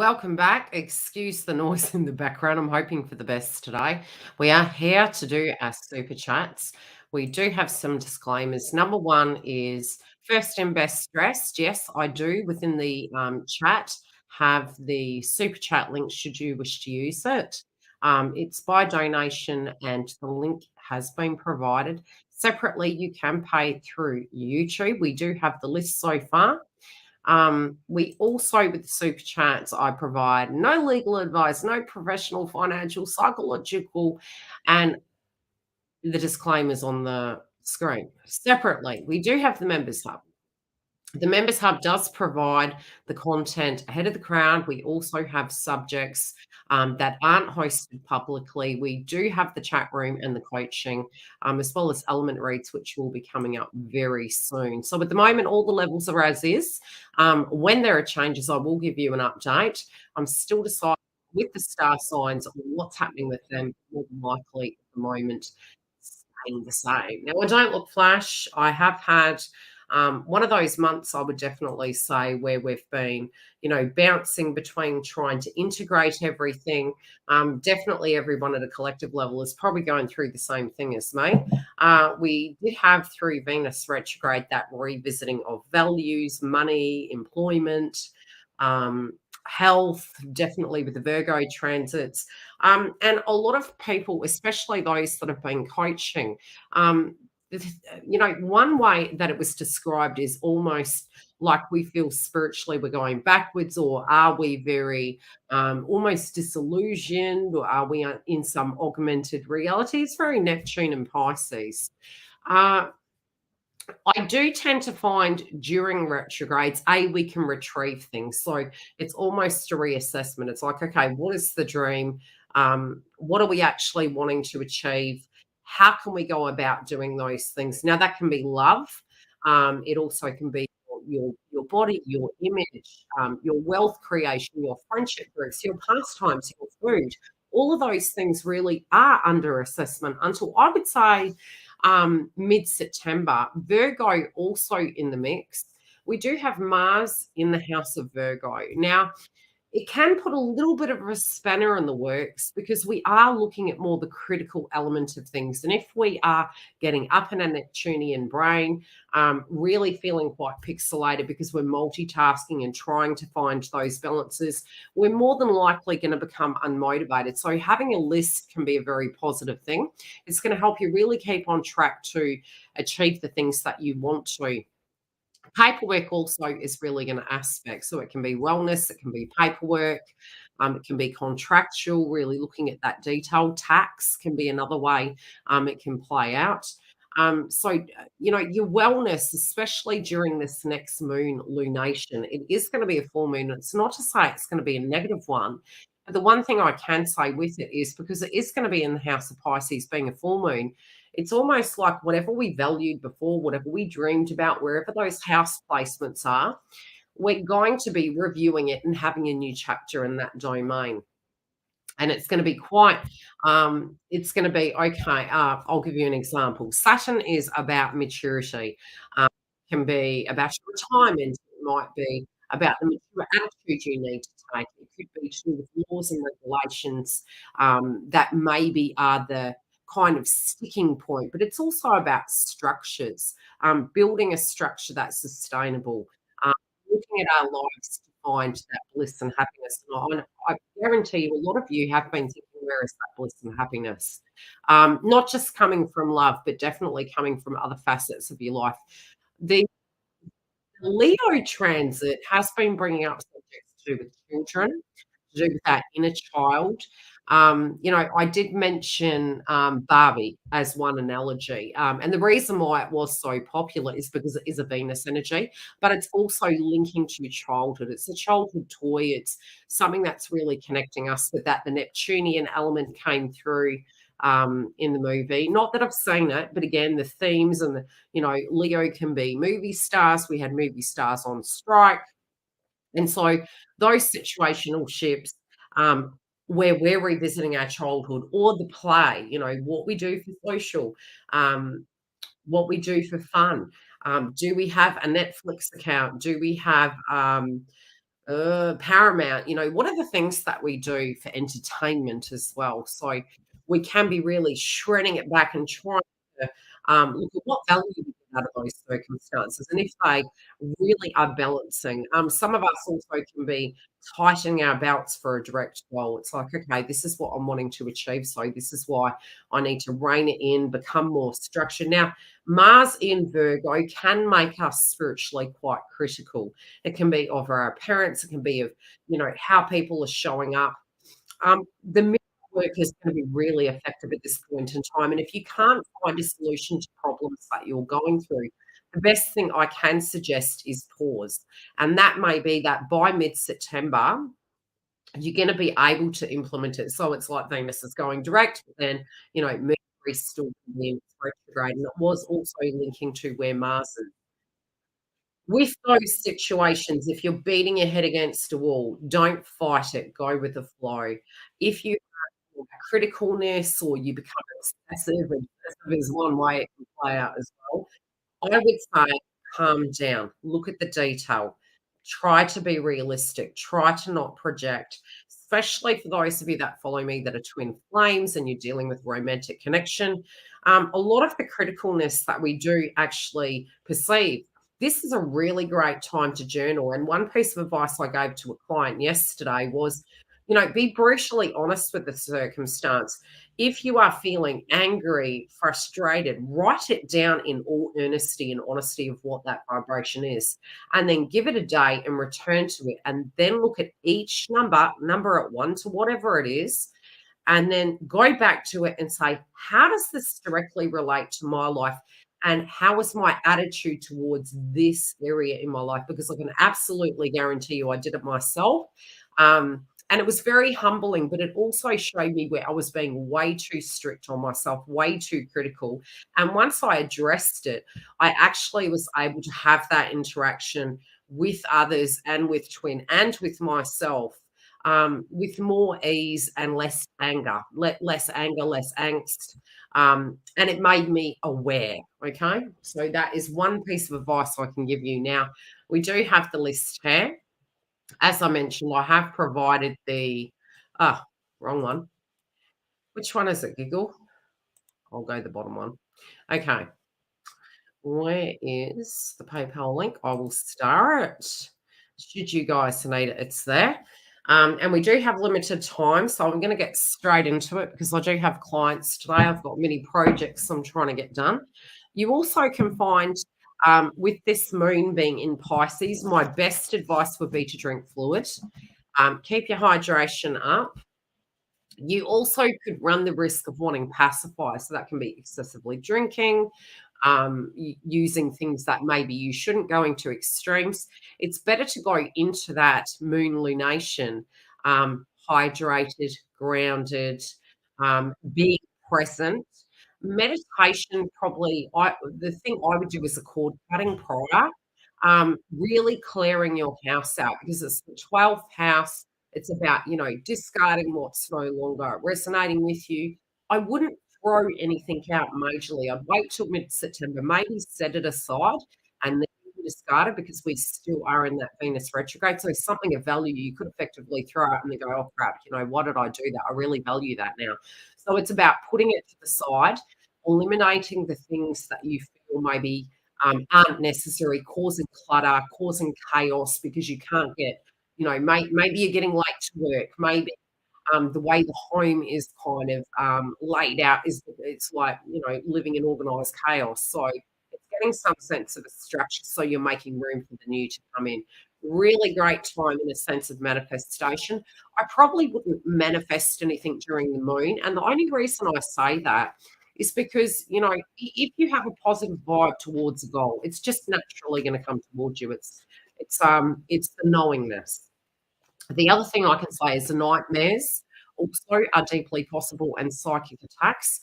Welcome back. Excuse the noise in the background. I'm hoping for the best today. We are here to do our super chats. We do have some disclaimers. Number one is first and best stressed. Yes, I do within the chat have the super chat link should you wish to use it. It's by donation and the link has been provided. Separately, you can pay through YouTube. We do have the list so far. We also, with the super chats, I provide no legal advice, no professional, financial, psychological, and the disclaimers on the screen. Separately, we do have the Members Hub. The Members Hub does provide the content ahead of the crowd. We also have subjects that aren't hosted publicly. We do have the chat room and the coaching, as well as element reads, which will be coming up very soon. So at the moment, all the levels are as is. When there are changes, I will give you an update. I'm still deciding with the star signs what's happening with them. More than likely at the moment, staying the same. Now, I don't look flash. I have had one of those months, I would definitely say, where we've been, bouncing between trying to integrate everything. Definitely everyone at a collective level is probably going through the same thing as me. We did have through Venus retrograde that revisiting of values, money, employment, health, definitely with the Virgo transits. And a lot of people, especially those that have been coaching, one way that it was described is almost like we feel spiritually we're going backwards, or are we very almost disillusioned, or are we in some augmented reality? It's very Neptune and Pisces. I do tend to find during retrogrades, we can retrieve things. So it's almost a reassessment. It's like, okay, what is the dream? What are we actually wanting to achieve? How can we go about doing those things? Now, that can be love. It also can be your body, your image, your wealth creation, your friendship groups, your pastimes, your food. All of those things really are under assessment until I would say mid-September. Virgo also in the mix. We do have Mars in the house of Virgo. Now, it can put a little bit of a spanner in the works because we are looking at more the critical element of things. And if we are getting up in a Neptunian brain, really feeling quite pixelated because we're multitasking and trying to find those balances, we're more than likely going to become unmotivated. So having a list can be a very positive thing. It's going to help you really keep on track to achieve the things that you want to. Paperwork also is really going to aspect. So it can be wellness, it can be paperwork, it can be contractual, really looking at that detail. Tax can be another way it can play out. Your wellness, especially during this next moon lunation, it is going to be a full moon. It's not to say it's going to be a negative one. But the one thing I can say with it is because it is going to be in the house of Pisces being a full moon, it's almost like whatever we valued before, whatever we dreamed about, wherever those house placements are, we're going to be reviewing it and having a new chapter in that domain. And it's going to be quite, it's going to be, okay, I'll give you an example. Saturn is about maturity, can be about your retirement, it might be about the mature attitude you need to take. It could be to do with laws and regulations that maybe are the kind of sticking point, but it's also about structures, building a structure that's sustainable, um, looking at our lives to find that bliss and happiness. And I guarantee you, a lot of you have been thinking, where is that bliss and happiness? Not just coming from love, but definitely coming from other facets of your life. The Leo transit has been bringing up subjects to do with children, to do with that inner child. I did mention Barbie as one analogy. And the reason why it was so popular is because it is a Venus energy, but it's also linking to childhood. It's a childhood toy. It's something that's really connecting us with that. The Neptunian element came through in the movie. Not that I've seen it, but again, the themes and Leo can be movie stars. We had movie stars on strike. And so those situational shifts, where we're revisiting our childhood or the play, what we do for social, what we do for fun. Do we have a Netflix account? Do we have Paramount. What are the things that we do for entertainment as well? So we can be really shredding it back and trying to look at what value we get out of those circumstances, and if they really are balancing. Some of us also can be tightening our belts for a direct goal. It's like, okay, this is what I'm wanting to achieve, so this is why I need to rein it in, become more structured. Now, Mars in Virgo can make us spiritually quite critical. It can be of our parents, it can be of, how people are showing up. The mirror work is going to be really effective at this point in time. And if you can't find a solution to problems that you're going through, the best thing I can suggest is pause. And that may be that by mid September, you're going to be able to implement it. So it's like Venus is going direct, but then, Mercury's still in retrograde. And it was also linking to where Mars is. With those situations, if you're beating your head against a wall, don't fight it, go with the flow. If you have criticalness or you become obsessive, and obsessive is one way it can play out as well, I would say calm down, look at the detail, try to be realistic, try to not project, especially for those of you that follow me that are twin flames and you're dealing with romantic connection. A lot of the criticalness that we do actually perceive. This is a really great time to journal. And one piece of advice I gave to a client yesterday was, be brutally honest with the circumstance. If you are feeling angry, frustrated, write it down in all earnesty and honesty of what that vibration is, and then give it a day and return to it. And then look at each number at one to whatever it is, and then go back to it and say, how does this directly relate to my life? And how is my attitude towards this area in my life? Because I can absolutely guarantee you I did it myself. And it was very humbling, but it also showed me where I was being way too strict on myself, way too critical. And once I addressed it, I actually was able to have that interaction with others and with twin and with myself, with more ease and less anger, less anger, less angst. And it made me aware. Okay. So that is one piece of advice I can give you. Now, we do have the list here. As I mentioned, I have provided ah, wrong one. Which one is it, Giggle? I'll go the bottom one. Okay. Where is the PayPal link? I will start. Should you guys need it, it's there. And we do have limited time, so I'm going to get straight into it because I do have clients today. I've got many projects I'm trying to get done. You also can find, with this moon being in Pisces, my best advice would be to drink fluid. Keep your hydration up. You also could run the risk of wanting pacifiers, so that can be excessively drinking, using things that maybe you shouldn't, going to extremes. It's better to go into that moon lunation hydrated, grounded, being present. Meditation, probably, the thing I would do is a cord cutting prior, really clearing your house out because it's the 12th house. It's about, discarding what's no longer resonating with you. I wouldn't throw anything out majorly. I'd wait till mid-September, maybe set it aside and then discard it because we still are in that Venus retrograde. So something of value you could effectively throw out and then go, oh crap, why did I do that? I really value that now. So it's about putting it to the side, eliminating the things that you feel maybe aren't necessary, causing clutter, causing chaos because you can't get, maybe you're getting late to work, maybe the way the home is kind of laid out it's like, living in organized chaos. So it's getting some sense of a structure so you're making room for the new to come in. Really great time in a sense of manifestation. I probably wouldn't manifest anything during the moon. And the only reason I say that is because, if you have a positive vibe towards a goal, it's just naturally going to come towards you. It's the knowingness. The other thing I can say is the nightmares also are deeply possible and psychic attacks.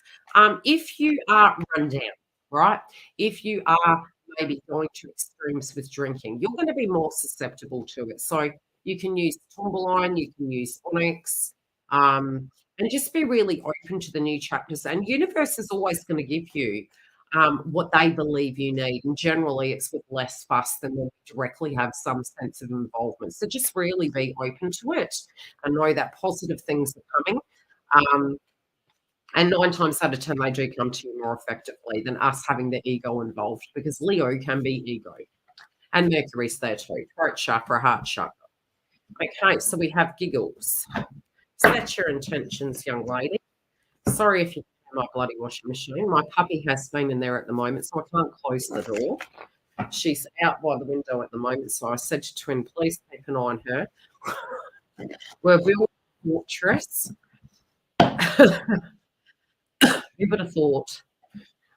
If you are run down, right? If you are maybe going to extremes with drinking, you're going to be more susceptible to it. So you can use tourmaline, you can use onyx, and just be really open to the new chapters. And universe is always going to give you what they believe you need, and generally it's with less fuss than when you directly have some sense of involvement. So just really be open to it and know that positive things are coming. Um, and 9 times out of 10, they do come to you more effectively than us having the ego involved because Leo can be ego. And Mercury's there too. Throat chakra, heart chakra. Okay, so we have giggles. Set your intentions, young lady. Sorry if you hear my bloody washing machine. My puppy has been in there at the moment, so I can't close the door. She's out by the window at the moment, so I said to Twin, please keep an eye on her. We're building a fortress. Give it a thought.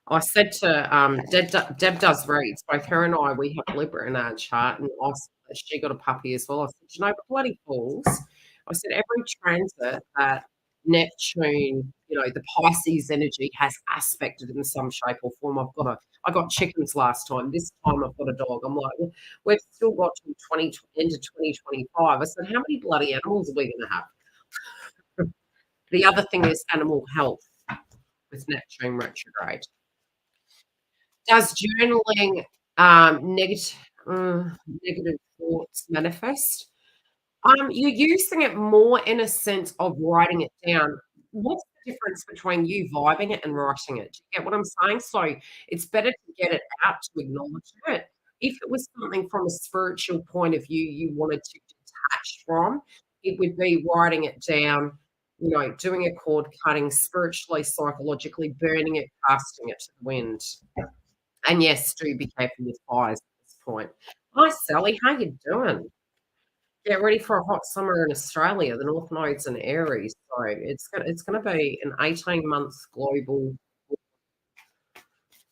I said to Deb does reads. Both her and I, we have Libra in our chart, and she got a puppy as well. I said, you know, bloody fools. I said every transit that Neptune, you know, the Pisces energy has aspected in some shape or form. I got chickens last time. This time I've got a dog. I'm like, well, we've still got to into 2025. I said, how many bloody animals are we going to have? The other thing is animal health with Neptune retrograde. Does journaling negative thoughts manifest? You're using it more in a sense of writing it down. What's the difference between you vibing it and writing it? Do you get what I'm saying? So it's better to get it out to acknowledge it. If it was something from a spiritual point of view you wanted to detach from, it would be writing it down, you know, doing a cord cutting spiritually, psychologically, burning it, casting it to the wind. And yes, do be careful with fires at this point. Hi, Sally. How you doing? Get ready for a hot summer in Australia. The North Node's in Aries, so it's gonna be an 18-month global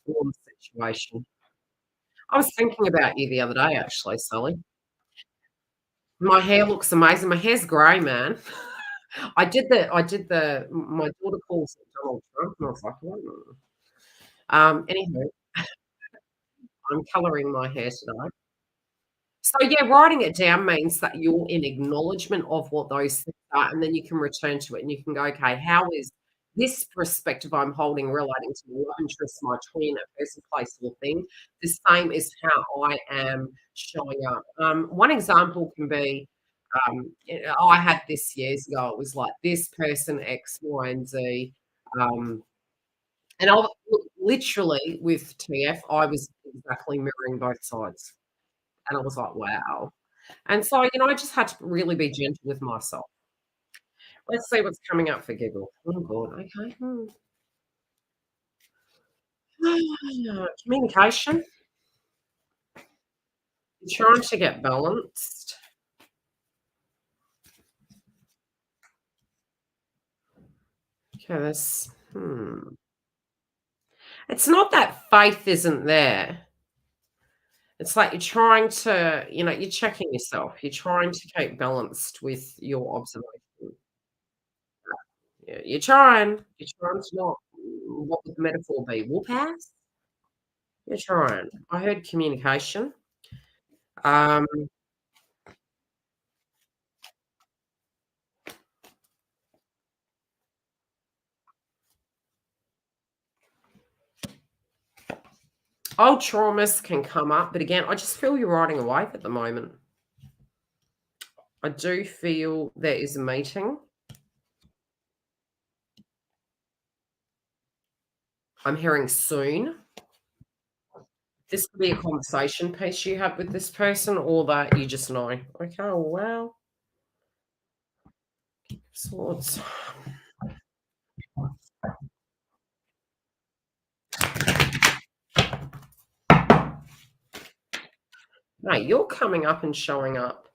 warm situation. I was thinking about you the other day, actually, Sally. My hair looks amazing. My hair's grey, man. My daughter calls it Donald Trump, and I was like, "Mm." Anywho, I'm colouring my hair today. So yeah, writing it down means that you're in acknowledgement of what those things are, and then you can return to it and you can go, okay, how is this perspective I'm holding relating to my love interest, my twin, a person, place, or thing, the same as how I am showing up. One example can be, I had this years ago. It was like this person X, Y, and Z, and I literally with TF, I was exactly mirroring both sides, and I was like, wow. And so, you know, I just had to really be gentle with myself. Let's see what's coming up for giggle. Oh god, okay. Communication. You're trying to get balanced. Okay, this it's not that faith isn't there. It's like you're trying to, you know, you're checking yourself. You're trying to keep balanced with your observation. Yeah, you're trying. You're trying to not what would the metaphor be? Whoop ass? You're trying. I heard communication. Um, old traumas can come up, but again, I just feel you're riding a wave at the moment. I do feel there is a meeting. I'm hearing soon. This could be a conversation piece you have with this person, or that you just know. Okay, well, swords. No, you're coming up and showing up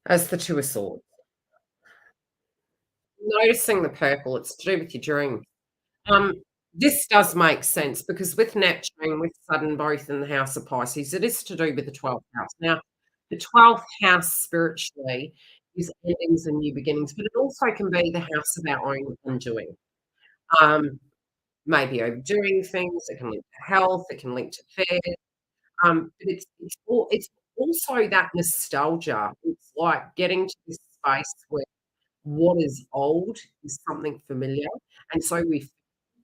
as the Two of Swords. Noticing the purple, it's to do with your dream. Um, this does make sense because with Neptune, with Saturn both in the house of Pisces, it is to do with the 12th house. Now, the 12th house spiritually is endings and new beginnings, but it also can be the house of our own undoing. Um, maybe overdoing things, it can link to health, it can link to fair. But it's also that nostalgia. It's like getting to this space where what is old is something familiar, and so we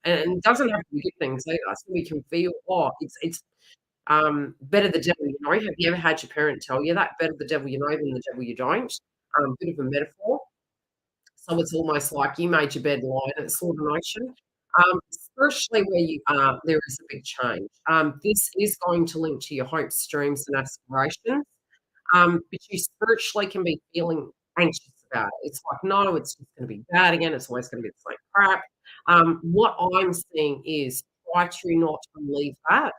And it doesn't have to be good things either, so we can feel, "Oh, it's better the devil you know." Have you ever had your parent tell you that? Better the devil you know than the devil you don't. Bit of a metaphor. So it's almost like you made your bed, lie in it sort of notion. Especially where you are, there is a big change. This is going to link to your hopes, dreams, and aspirations. But you spiritually can be feeling anxious about it. It's like, no, it's just going to be bad again. It's always going to be the same crap. What I'm seeing is try to not believe that,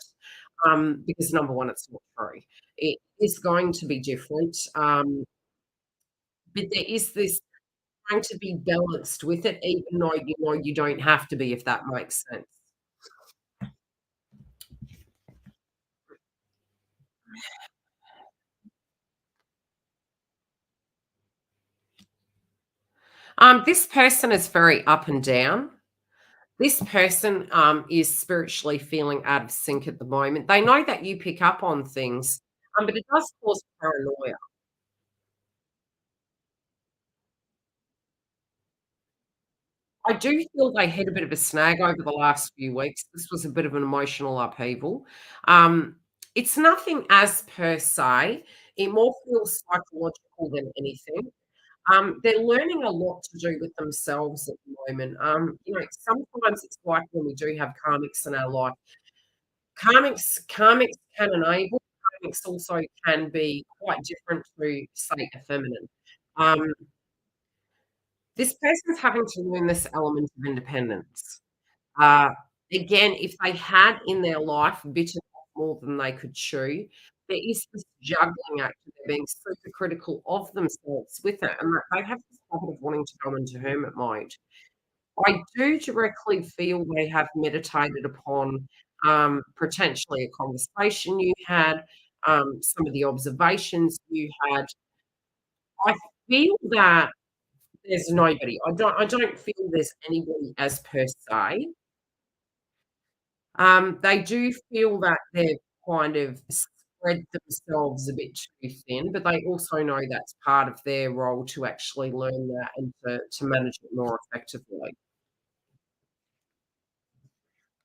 because number one, it's not true. It is going to be different. But there is this trying to be balanced with it, even though you know you don't have to be, if that makes sense. This person is very up and down. This person, is spiritually feeling out of sync at the moment. They know that you pick up on things, but it does cause paranoia. I do feel they hit a bit of a snag over the last few weeks. This was a bit of an emotional upheaval. Um, it's nothing as per se. It more feels psychological than anything. They're learning a lot to do with themselves at the moment. Sometimes it's like when we do have karmics in our life. Karmics can enable, karmics also can be quite different to, say, a feminine. Um, this person's having to learn this element of independence. Uh, Again, if they had in their life bitten off more than they could chew, there is this juggling act of they're being super critical of themselves with it, and that they have this habit of wanting to go into hermit mode. I do directly feel they have meditated upon, potentially a conversation you had, some of the observations you had. I feel that there's nobody. I don't feel there's anybody as per se. They do feel that they've kind of spread themselves a bit too thin, but they also know that's part of their role to actually learn that and to manage it more effectively.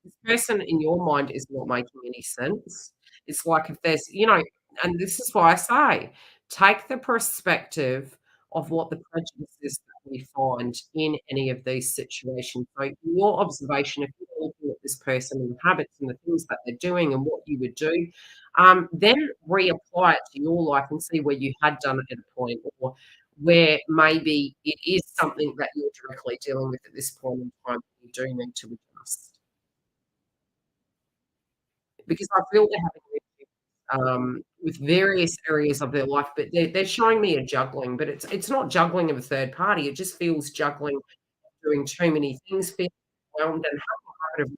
This person in your mind is not making any sense. It's like if there's, and this is why I say, take the perspective of what the prejudice is that we find in any of these situations. So, in your observation, if you're looking at this person and the habits and the things that they're doing and what you would do, then reapply it to your life and see where you had done it at a point, or where maybe it is something that you're directly dealing with at this point in time. You do need to adjust. Because I feel they're having issues, with various areas of their life, but they're showing me a juggling, but it's not juggling of a third party, it just feels juggling, doing too many things, feeling overwhelmed and having a habit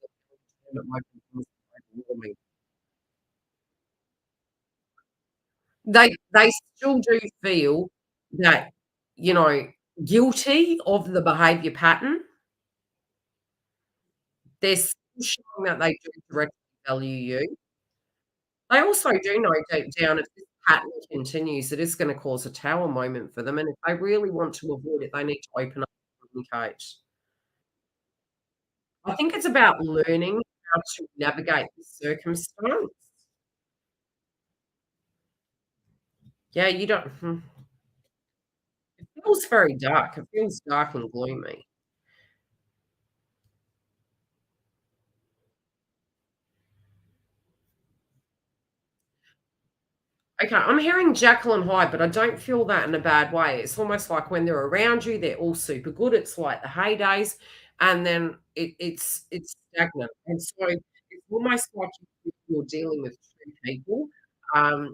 of overwhelming. They still do feel that, you know, guilty of the behaviour pattern. They're still showing that they do directly value you. They also do know deep down if this pattern continues, it is gonna cause a tower moment for them, and if they really want to avoid it, they need to open up and communicate. I think it's about learning how to navigate the circumstance. Yeah, you don't it feels very dark, it feels dark and gloomy. Okay, I'm hearing Jekyll and Hyde, but I don't feel that in a bad way. It's almost like when they're around you, they're all super good. It's like the heydays, and then it's stagnant. And so it's almost like you're dealing with two people. Yeah,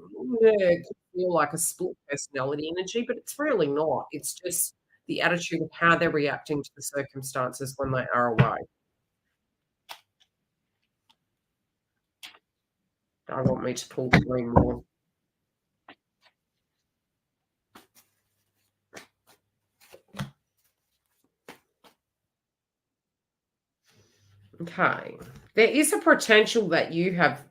it could feel like a split personality energy, but it's really not. It's just the attitude of how they're reacting to the circumstances when they are away. I want me to pull three more. Okay. There is a potential that you have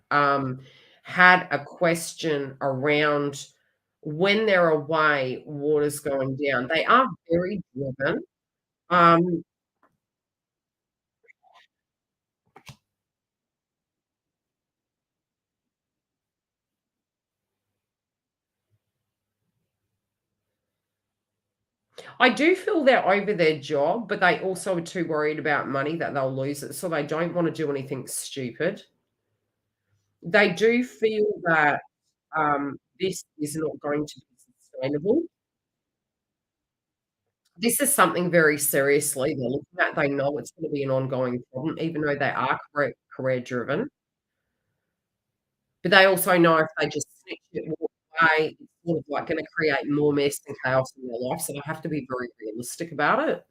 had a question around when they're away, what is going down. They are very driven. Um, I do feel they're over their job, but they also are too worried about money that they'll lose it, so they don't wanna do anything stupid. They do feel that, this is not going to be sustainable. This is something very seriously they're looking at. They know it's gonna be an ongoing problem, even though they are career driven, but they also know if they just snitch it, walk away, it's sort of, like, gonna create more mess and chaos in their life, so they have to be very realistic about it.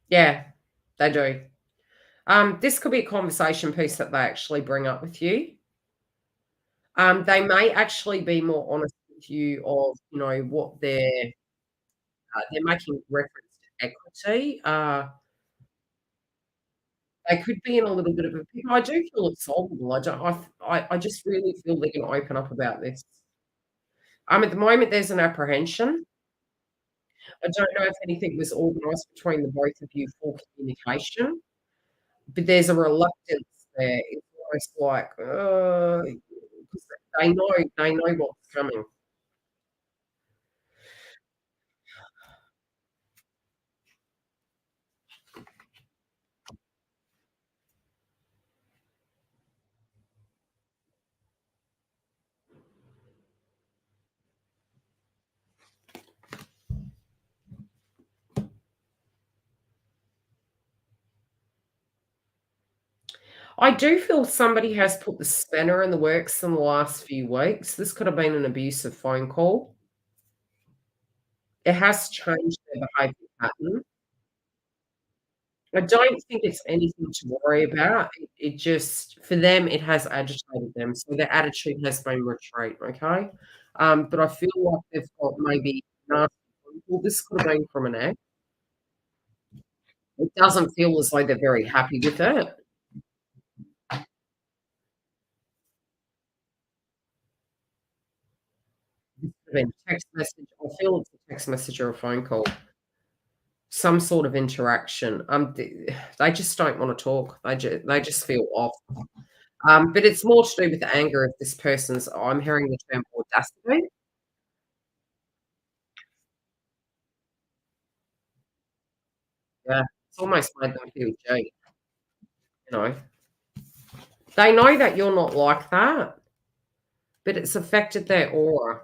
Yeah, they do. This could be a conversation piece that they actually bring up with you. They may actually be more honest with you of, what they're making reference to equity. They could be in a little bit of a pickle. I do feel it's solvable. I don't I just really feel they're gonna open up about this. At the moment, there's an apprehension. I don't know if anything was organised between the both of you for communication, but there's a reluctance there. It's almost like, 'cause they know what's coming. I do feel somebody has put the spanner in the works in the last few weeks. This could have been an abusive phone call. It has changed their behaviour pattern. I don't think it's anything to worry about. It just for them, it has agitated them, so their attitude has been retreat, okay? But I feel like they've got maybe nasty well, this could have been from an ex. It doesn't feel as though they're very happy with it. It could have been a text message. I feel it's a text message or a phone call. Some sort of interaction. They just don't wanna talk. They just feel off. But it's more to do with the anger of this person's I'm hearing the term audacity. Yeah, it's almost made them feel cheap, you know? They know that you're not like that, but it's affected their aura.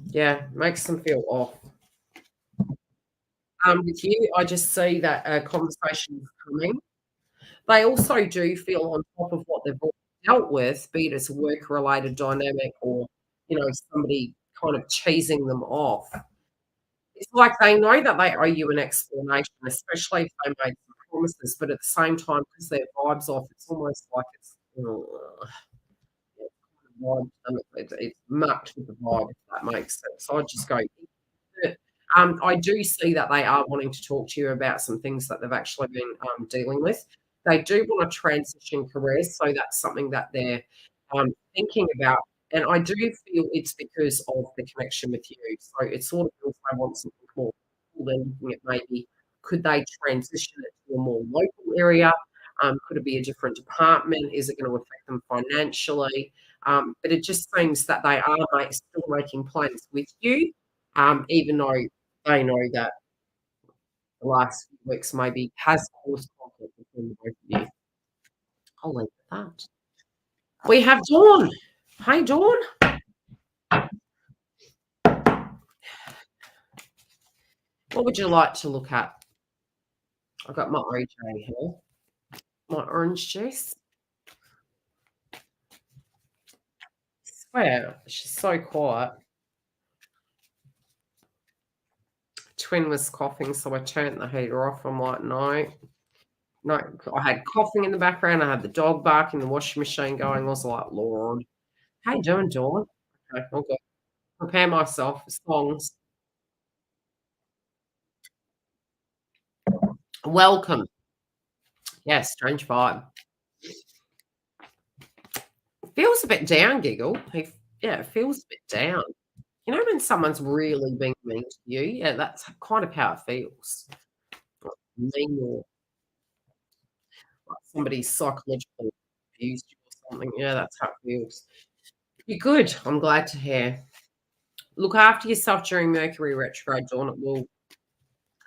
Yeah, makes them feel off. With you, I just see that a conversation is coming. They also do feel on top of what they've already dealt with, be it as a work-related dynamic or, somebody kind of cheesing them off. It's like they know that they owe you an explanation, especially if they made some promises, but at the same time, because their vibe's off, it's almost like it's, ugh, yeah, vibe, it's mucked with the vibe, if that makes sense. So I just go but, I do see that they are wanting to talk to you about some things that they've actually been, dealing with. They do wanna transition careers, so that's something that they're, thinking about, and I do feel it's because of the connection with you. So it sort of feels they want something more local. They're looking at maybe could they transition it to a more local area? Could it be a different department? Is it gonna affect them financially? But it just seems that they are still making plans with you, even though they know that the last few weeks maybe has caused conflict between the both of you. I'll leave it at that. We have Dawn. Hey, Dawn. What would you like to look at? I've got my OJ here, my orange juice. Swear, she's so quiet. Twin was coughing, so I turned the heater off. I'm like, no, no. I had coughing in the background. I had the dog barking, the washing machine going. I was like, Lord. How you doing, Dawn? Okay, all good. Prepare myself for songs. Welcome. Yes, strange vibe. Feels a bit down, Giggle. Yeah, it feels a bit down. You know when someone's really being mean to you? Yeah, that's kind of how it feels. Mean or like somebody psychologically abused you or something. Yeah, that's how it feels. You're good. I'm glad to hear. Look after yourself during Mercury retrograde, Dawn. It will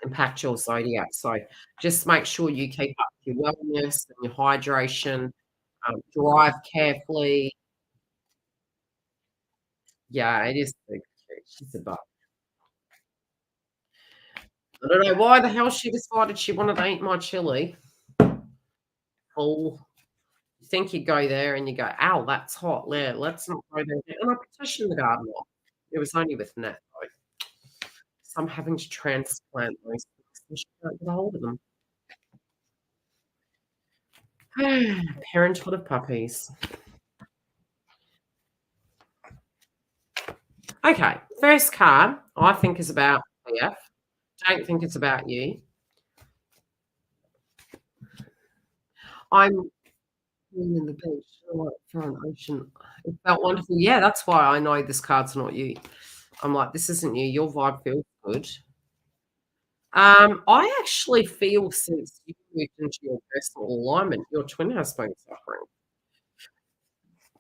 impact your zodiac. So just make sure you keep up your wellness and your hydration. Drive carefully. Yeah, it is super cute. She's a butt. I don't know why the hell she decided she wanted to eat my chili. Oh, you think you go there and you go, ow, that's hot. Yeah, let's not go there. And I petitioned the garden off. It was only with Nat, though. So I'm having to transplant those things, and she can't get a hold of them. Parenthood of puppies. Okay, first card I think is about PF. Don't think it's about you. I'm in the beach, like for an ocean. It felt wonderful. Yeah, that's why I know this card's not you. I'm like, this isn't you. Your vibe feels good. I actually feel since you moved into your personal alignment, your twin has been suffering.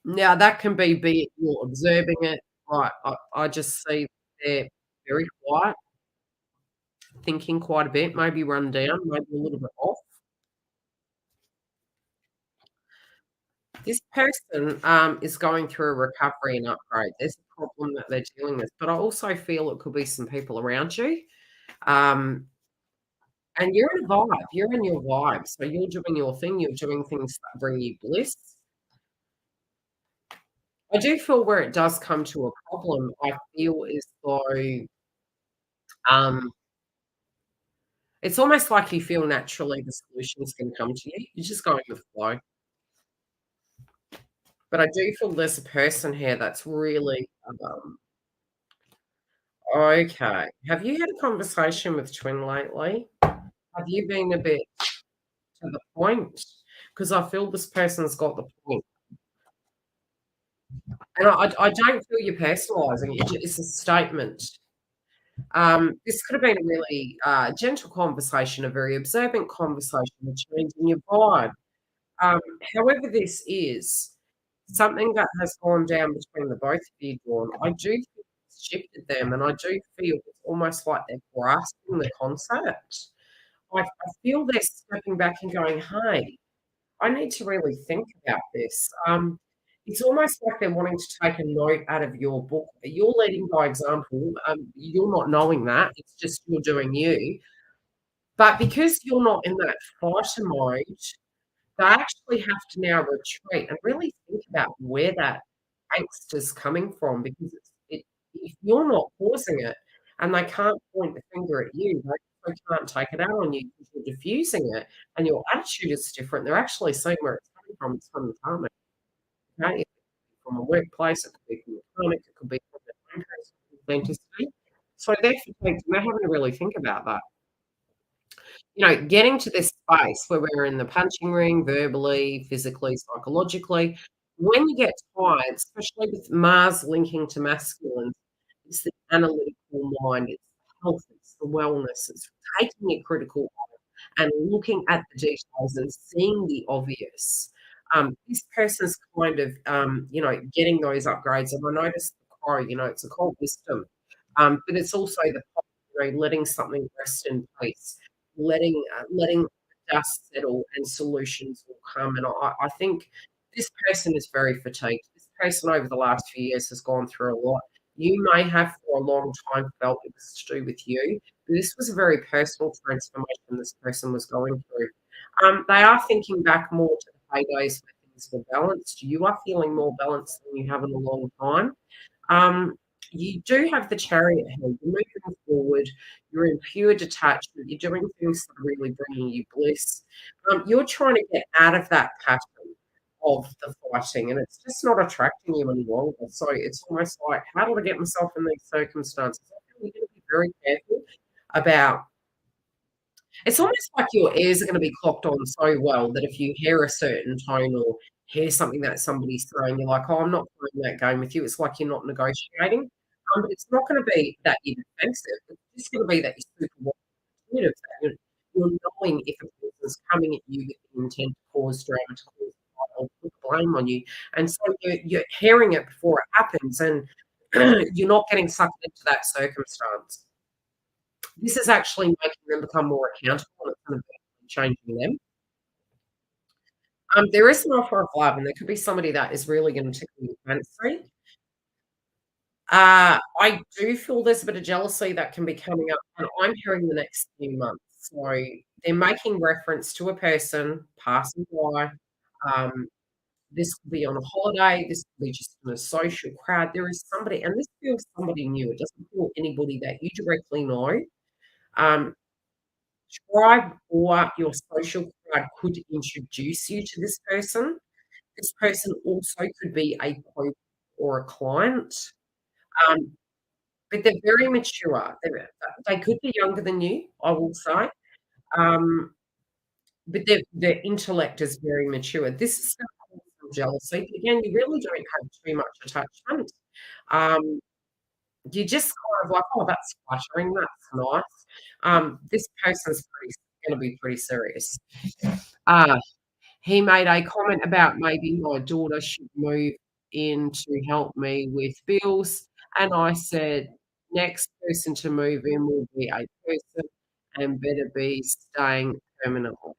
Now that can be it you're observing it. Right, I just see they're very quiet, thinking quite a bit, maybe run down, maybe a little bit off. This person, is going through a recovery and upgrade. There's a problem that they're dealing with, but I also feel it could be some people around you. Um, and you're in a vibe. You're in your vibe. So you're doing your thing. You're doing things that bring you bliss. I do feel where it does come to a problem, I feel as though, um, it's almost like you feel naturally the solutions can come to you. You're just going with the flow. But I do feel there's a person here that's really, okay. Have you had a conversation with Twin lately? Have you been a bit to the point? Because I feel this person's got the point. And I don't feel you're personalising it. It's a statement. This could have been a really gentle conversation, a very observant conversation, a change in your vibe. Um, However, this is something that has gone down between the both of you, Dawn. I do think it's shifted them, and I do feel it's almost like they're grasping the concept. I feel they're stepping back and going, "Hey, I need to really think about this." It's almost like they're wanting to take a note out of your book. You're leading by example. You're not knowing that. It's just you're doing you. But because you're not in that fighter mode, they actually have to now retreat and really think about where that angst is coming from because if you're not causing it and they can't point the finger at you, they also can't take it out on you because you're diffusing it and your attitude is different. They're actually seeing where it's coming from. It's from the karma. Okay? It could be from a workplace, it could be from the karmic, it could be from their own personal authenticity. So they're fatigued and they're having to really think about that. Getting to this space where we're in the punching ring verbally, physically, psychologically, when you get tired, especially with Mars linking to masculine, it's the analytical mind, it's the health, it's the wellness, it's taking a critical and looking at the details and seeing the obvious. This person's kind of, getting those upgrades. And I noticed the crow, it's a called wisdom, but it's also the letting something rest in peace, letting the dust settle and solutions will come. And I think this person is very fatigued. This person over the last few years has gone through a lot. You may have for a long time felt it was to do with you, but this was a very personal transformation this person was going through. They are thinking back more to the heydays where things were balanced. You are feeling more balanced than you have in a long time. Um, you do have the chariot here. You're moving forward. You're in pure detachment. You're doing things that are really bringing you bliss. You're trying to get out of that pattern of the fighting, and it's just not attracting you any longer. So it's almost like, how do I get myself in these circumstances? I think you're going to be very careful about. It's almost like your ears are gonna be clocked on so well that if you hear a certain tone or hear something that somebody's saying, you're like, "Oh, I'm not playing that game with you." It's like you're not negotiating. But it's not gonna be that you're defensive. It's just gonna be that you're super intuitive, that you're knowing if a person's coming at you with the intent to cause drama, to cause or put the blame on you, and so you're hearing it before it happens, and you're not getting sucked into that circumstance. This is actually making them become more accountable, and it's gonna be changing them. There is an offer of love, and there could be somebody that is really gonna tickle your fancy. I do feel there's a bit of jealousy that can be coming up, and I'm hearing the next few months. So they're making reference to a person passing by. Um, this could be on a holiday, this could be just in a social crowd. There is somebody, and this feels somebody new. It doesn't feel anybody that you directly know. Um, Tribe or your social crowd could introduce you to this person. This person also could be a coach or a client. Um, But they're very mature. They could be younger than you, I will say, um, but their intellect is very mature. This is gonna cause some jealousy, but again, you really don't have too much attachment. Um, you're just kind of like, "Oh, that's flattering, that's nice." This person's pretty gonna be pretty serious. Uh He made a comment about maybe my daughter should move in to help me with bills, and I said, "Next person to move in will be a person and better be staying permanently."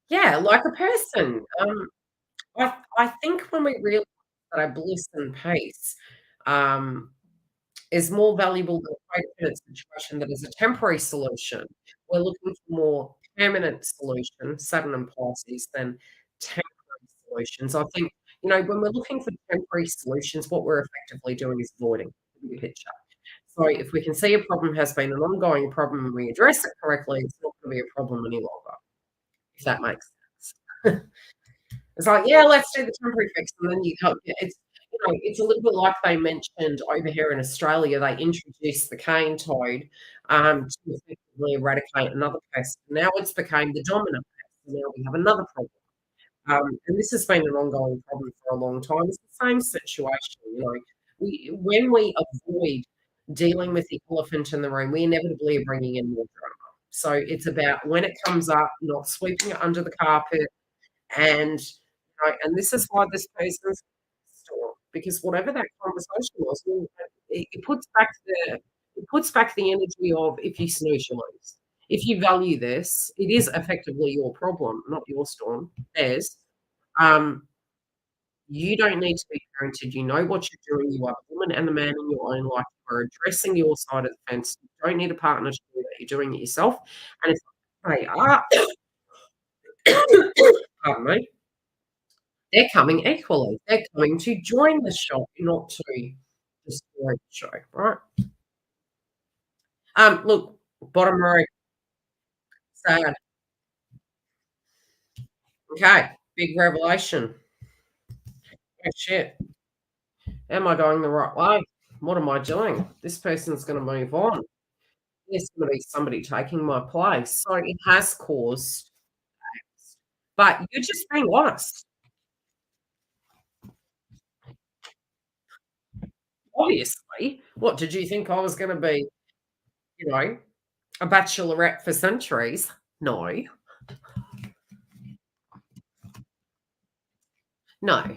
Yeah, like a person. I think when we realize that our bliss and peace, um is more valuable than a codependent situation that is a temporary solution. We're looking for more permanent solutions, Saturn and Pisces, than temporary solutions. I think, when we're looking for temporary solutions, what we're effectively doing is avoiding the bigger picture. So if we can see a problem has been an ongoing problem and we address it correctly, it's not going to be a problem any longer, if that makes sense. It's like, "Yeah, let's do the temporary fix," and then you help it's a little bit like they mentioned over here in Australia, they introduced the cane toad, to effectively eradicate another pest. Now it's became the dominant pest, and now we have another problem. And this has been an ongoing problem for a long time. It's the same situation, when we avoid dealing with the elephant in the room, we inevitably are bringing in more drama. So it's about when it comes up, not sweeping it under the carpet, and this is why this person's store, because whatever that conversation was, well, it puts back the energy of if you snooze, you lose. If you value this, it is effectively your problem, not your storm, theirs. Um, you don't need to be parented. You know what you're doing. You are the woman and the man in your own life. You are addressing your side of the fence. You don't need a partner to do that. You're doing it yourself. And if they are, pardon me, they're coming equally. They're coming to join the show, not to destroy the show, right? Look, bottom row, sad. Okay, big revelation. Oh shit. Am I going the right way? What am I doing? This person's gonna move on. There's gonna be somebody taking my place. So it has caused, but you're just being honest. Obviously. What did you think I was gonna be, you know, a bachelorette for centuries? No. No.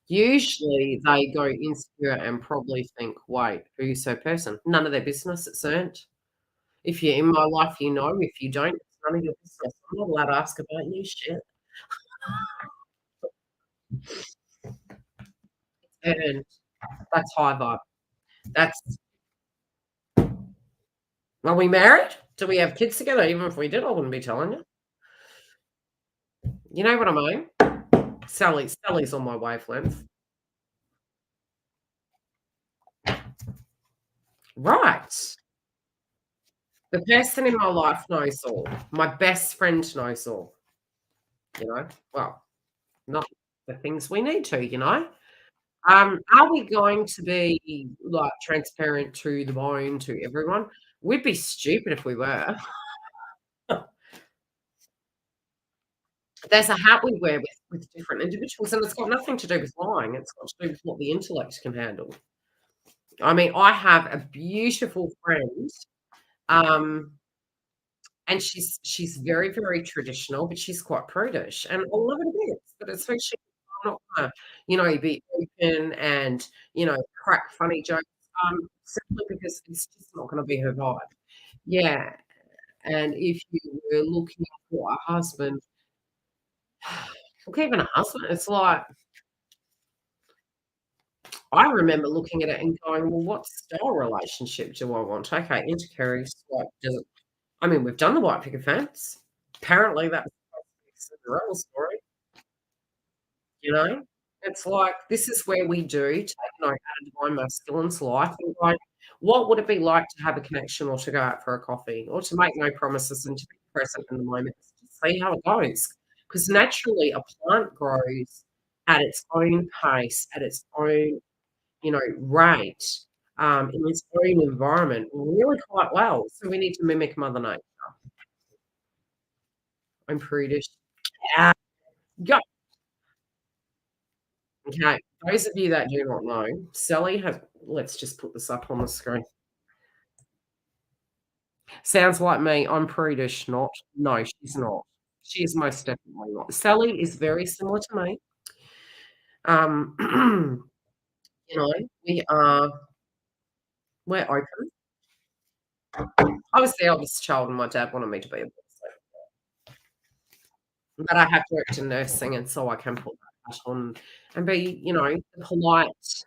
Usually they go insecure and probably think, "Wait, who's her person?" None of their business, it's earned. If you're in my life, you know. If you don't, it's none of your business. I'm not allowed to ask about you, shit. And that's high vibe. That's Are we married? Do we have kids together? Even if we did, I wouldn't be telling you. You know what I mean? Sally's on my wavelength. Right. The person in my life knows all. My best friend knows all, you know? Well, not the things we need to, you know? Are we going to be, like, transparent to the bone to everyone? We'd be stupid if we were. There's a hat we wear with different individuals, and it's got nothing to do with lying, it's got to do with what the intellect can handle. I mean, I have a beautiful friend, um, And she's very, very traditional, but she's quite prudish, and I love it a bit, but it's who she I'm not gonna, be open and, crack funny jokes, simply because it's just not gonna be her vibe. Yeah, and if you were looking for a husband, look, even a husband, it's like I remember looking at it and going, "Well, what style relationship do I want?" Okay, intercarries, like, does it I mean, we've done the white picket fence. Apparently, that's supposed to be a Cinderella story, you know? It's like, this is where we do take note out of divine masculine's life and go, what would it be like to have a connection or to go out for a coffee or to make no promises and to be present in the moment, just see how it goes. Because naturally, a plant grows at its own pace, at its own, rate, in its own environment really quite well. So we need to mimic Mother Nature. I'm prudish. Yeah. Go. Okay. Those of you that do not know, Sally has let's just put this up on the screen. Sounds like me. I'm prudish, not no, she's not. She is most definitely not. Sally is very similar to me. Um, we are we're open. I was the eldest child and my dad wanted me to be a boy, but I have worked in nursing and so I can put that on and be, the polite,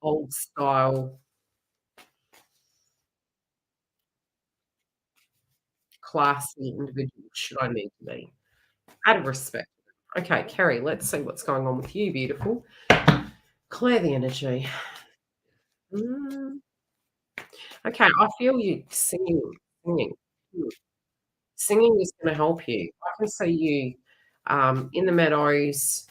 old style, classy individual should I need to be. Out of respect. Okay, Kerry, let's see what's going on with you, beautiful. Clear the energy. Mm, okay, I feel you singing. Mm. Singing is gonna help you. I can see you, in the meadows,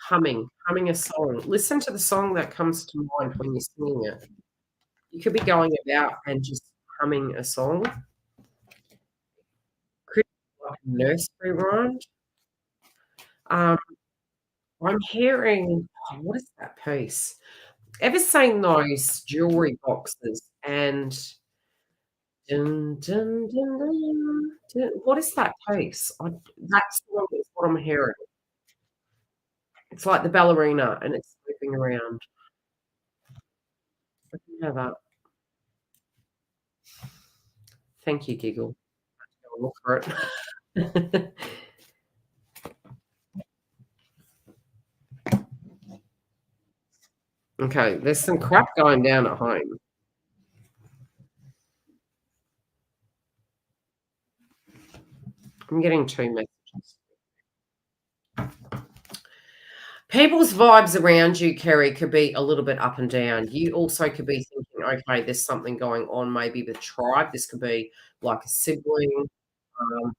humming a song. Listen to the song that comes to mind when you're singing it. You could be going about and just humming a song. Could be like a nursery rhyme. Um, I'm hearing what is that piece? Ever seen those jewelry boxes and dun, dun, dun, dun, dun, what is that piece? That song is what I'm hearing. It's like the ballerina and it's moving around. I can hear that. Thank you, Giggle. I'll look for it. Okay, there's some crap going down at home. I'm getting 2 messages. People's vibes around you, Kerry, could be a little bit up and down. You also could be thinking, okay, there's something going on maybe with tribe. This could be like a sibling.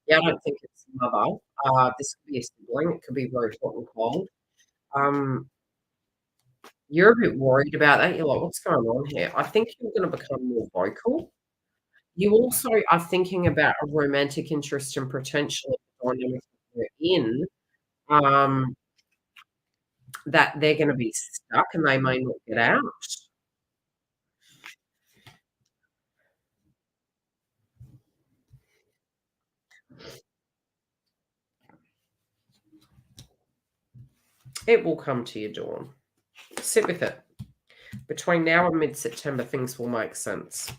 Yeah, I don't think it's a mother. This could be a sibling. It could be very hot and cold. Um, you're a bit worried about that. You're like, what's going on here? I think you're going to become more vocal. You also are thinking about a romantic interest and potentially the dynamic that you're in. Um, that they're going to be stuck and they may not get out. It will come to you, Dawn. Sit with it. Between now and mid-September, things will make sense.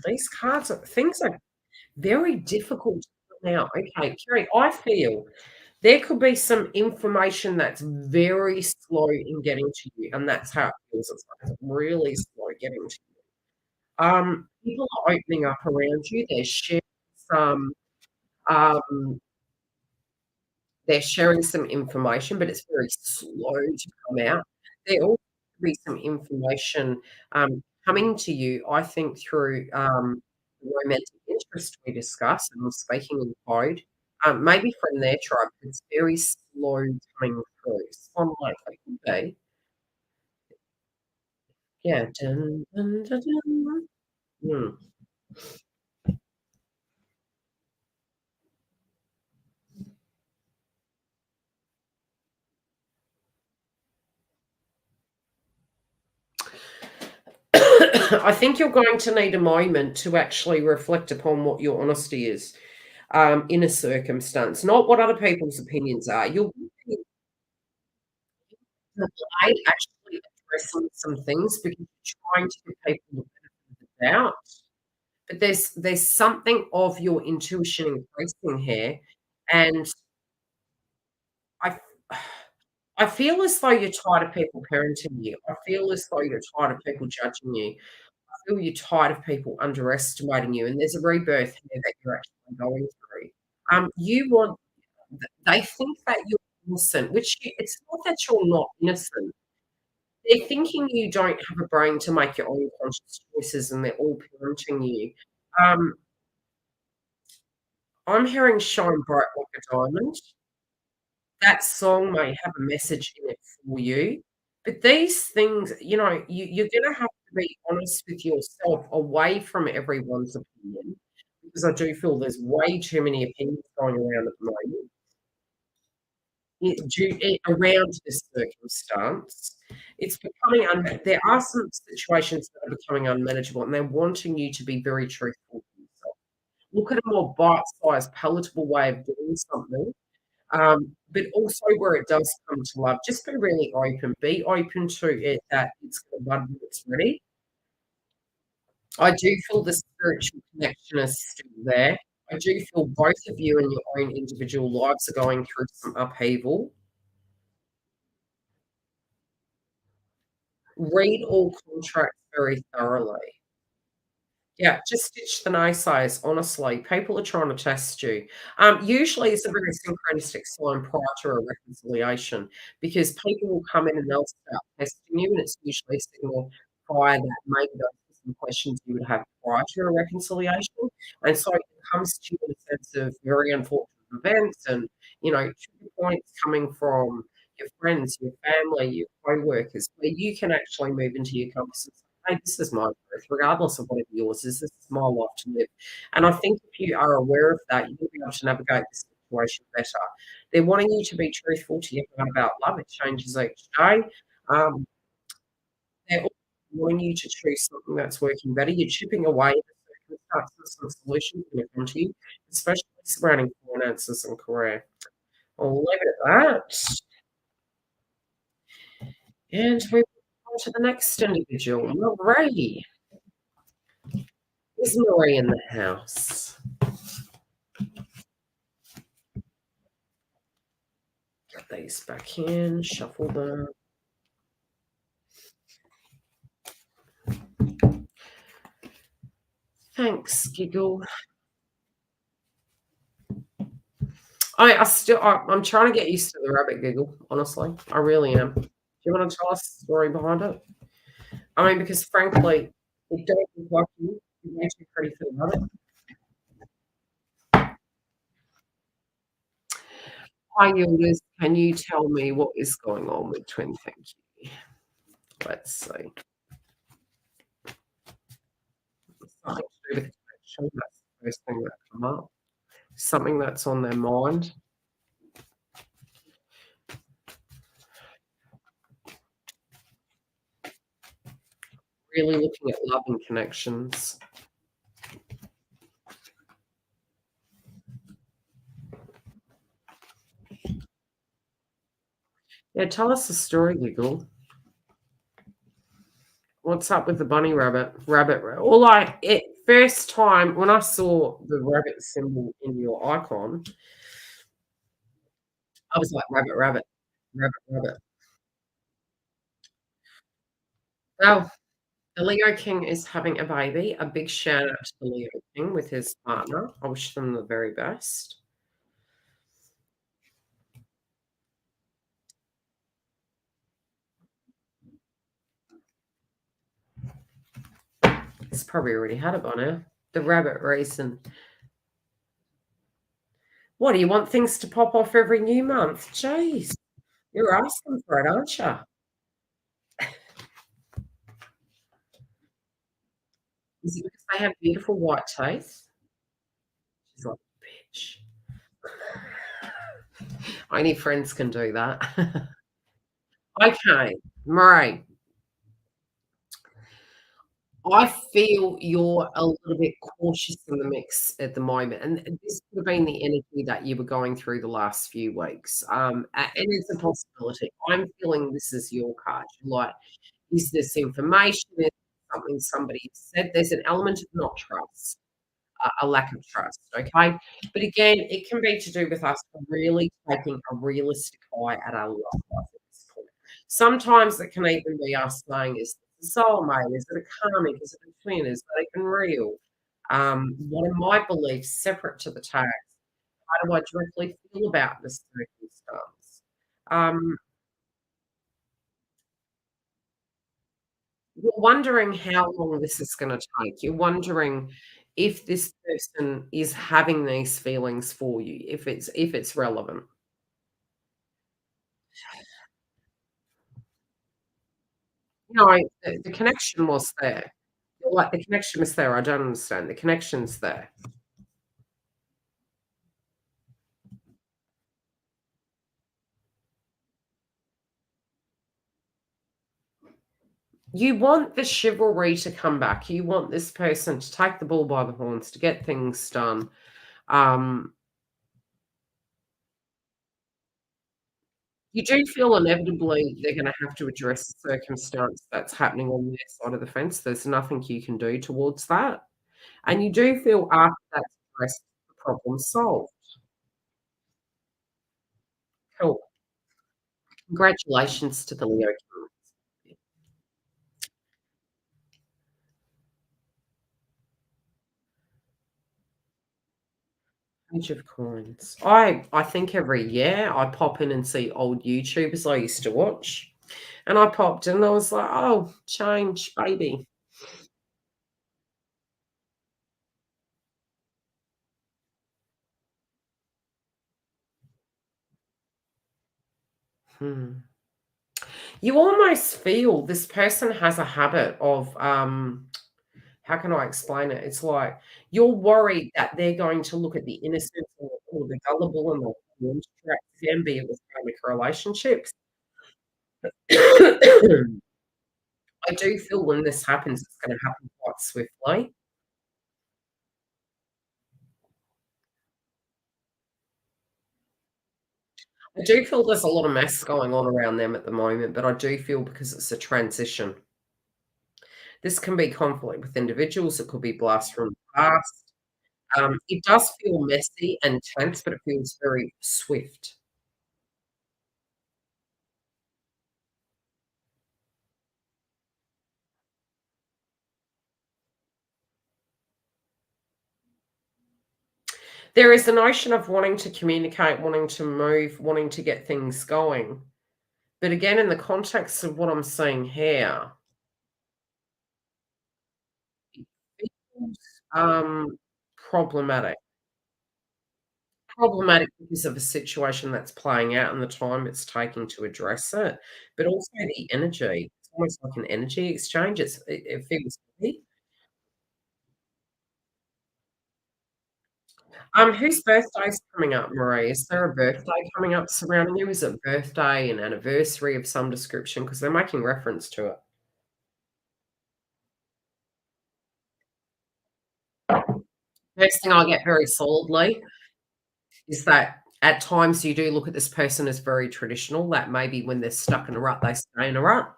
These cards are things are very difficult now. Okay, Kerry, I feel there could be some information that's very slow in getting to you, and that's how it feels. It's like it's really slow getting to you. People are opening up around you. Some um They're sharing some information, but it's very slow to come out. There also could be some information, coming to you, I think, through, the romantic interest we discussed, and I'm speaking in code, maybe from their tribe, but it's very slow coming through. Swan Lake, it could be. Yeah. Dun, dun, dun, dun. Mm. I think you're going to need a moment to actually reflect upon what your honesty is, in a circumstance, not what other people's opinions are. You're delayed actually addressing some things because you're trying to give people the benefit of the doubt. But there's something of your intuition increasing here, and I I feel as though you're tired of people parenting you. I feel as though you're tired of people judging you. I feel you're tired of people underestimating you, and there's a rebirth here that you're actually going through. You want they think that you're innocent, which it's not that you're not innocent. They're thinking you don't have a brain to make your own conscious choices, and they're all parenting you. Um, I'm hearing "Shine Bright Like a Diamond." That song may have a message in it for you, but these things, you're gonna have to be honest with yourself away from everyone's opinion, because I do feel there's way too many opinions going around at the moment. Around this circumstance, it's becoming there are some situations that are becoming unmanageable, and they're wanting you to be very truthful with yourself. Look at a more bite-sized, palatable way of doing something, but also where it does come to love, just be really open. Be open to it that it's gonna bud when it's ready. I do feel the spiritual connection is still there. I do feel both of you in your own individual lives are going through some upheaval. Read all contracts very thoroughly. Yeah, just ditch the naysayers, honestly. People are trying to test you. Usually it's a very synchronistic sign prior to a reconciliation because people will come in and they'll start testing you, and it's usually a signal prior that maybe those are some questions you would have prior to a reconciliation. And so it comes to you in a sense of very unfortunate events and, trigger points coming from your friends, your family, your co-workers, where you can actually move into your compass. Hey, this is my truth, regardless of whatever yours is. This is my life to live. And I think if you are aware of that, you'll be able to navigate the situation better. They're wanting you to be truthful to your heart about love. It changes each day. Um, they're also wanting you to choose something that's working better. You're chipping away at the circumstances and solutions when it comes to you, especially surrounding finances and career. I'll leave it at that. And we move on to the next individual, Marie. Is Marie in the house? Get these back in, shuffle them. Thanks, Giggle. I'm trying to get used to the rabbit giggle, honestly. I really am. Do you want to tell us the story behind it? I mean, because frankly, it don't look like you. It makes me pretty for the rabbit. Hi, Yildiz. Can you tell me what is going on with twin thinking? Let's see. Something to do with connection. That's the first thing that come up. Something that's on their mind. Really looking at love and connections. Yeah, tell us the story, Giggle. What's up with the bunny rabbit? Well, first time when I saw the rabbit symbol in your icon, I was like, rabbit, rabbit, rabbit, rabbit. Well, the Leo King is having a baby. A big shout out to the Leo King with his partner. I wish them the very best. He's probably already had it by now. The rabbit reason. What do you want things to pop off every new month? Jeez, you're asking for it, aren't you? Is it because they have beautiful white teeth? She's like, bitch. Only friends can do that. Okay, Murray, I feel you're a little bit cautious in the mix at the moment, and this could have been the energy that you were going through the last few weeks. And it's a possibility. I'm feeling this is your card. Like, is this information? Is it something somebody said? There's an element of not trust, a lack of trust, okay? But again, it can be to do with us really taking a realistic eye at our love life at this point. Sometimes it can even be us saying, "Is this a soulmate? Is it a karmic? Is it a twin? Is it even real? What are my beliefs separate to the tags? How do I directly feel about this circumstance?" Um, you're wondering how long this is gonna take. You're wondering if this person is having these feelings for you, if it's relevant. No, the connection was there. You're like, "The connection was there, I don't understand." The connection's there. You want the chivalry to come back. You want this person to take the bull by the horns, to get things done. Um, you do feel inevitably they're gonna have to address the circumstance that's happening on their side of the fence. There's nothing you can do towards that. And you do feel after that's addressed, the problem's solved. Cool. Congratulations to the Leo kings. Page of coins. I think every year I pop in and see old YouTubers I used to watch, and I popped in and I was like, "Oh, change, baby." Hmm. You almost feel this person has a habit of, how can I explain it? It's like you're worried that they're going to look at the innocent or the gullible and the interact can be with karmic relationships. I do feel when this happens, it's gonna happen quite swiftly. I do feel there's a lot of mess going on around them at the moment, but I do feel because it's a transition. This can be conflict with individuals, it could be blasts from the past. It does feel messy and tense, but it feels very swift. There is a notion of wanting to communicate, wanting to move, wanting to get things going. But again, in the context of what I'm seeing here, it feels, problematic. Problematic because of a situation that's playing out and the time it's taking to address it, but also the energy. It's almost like an energy exchange. It feels heavy. Whose birthday's coming up, Marie? Is there a birthday coming up surrounding you? Is it birthday, an anniversary of some description? Because 'Cause they're making reference to it. First thing I get very solidly is that at times you do look at this person as very traditional, that maybe when they're stuck in a rut, they stay in a rut.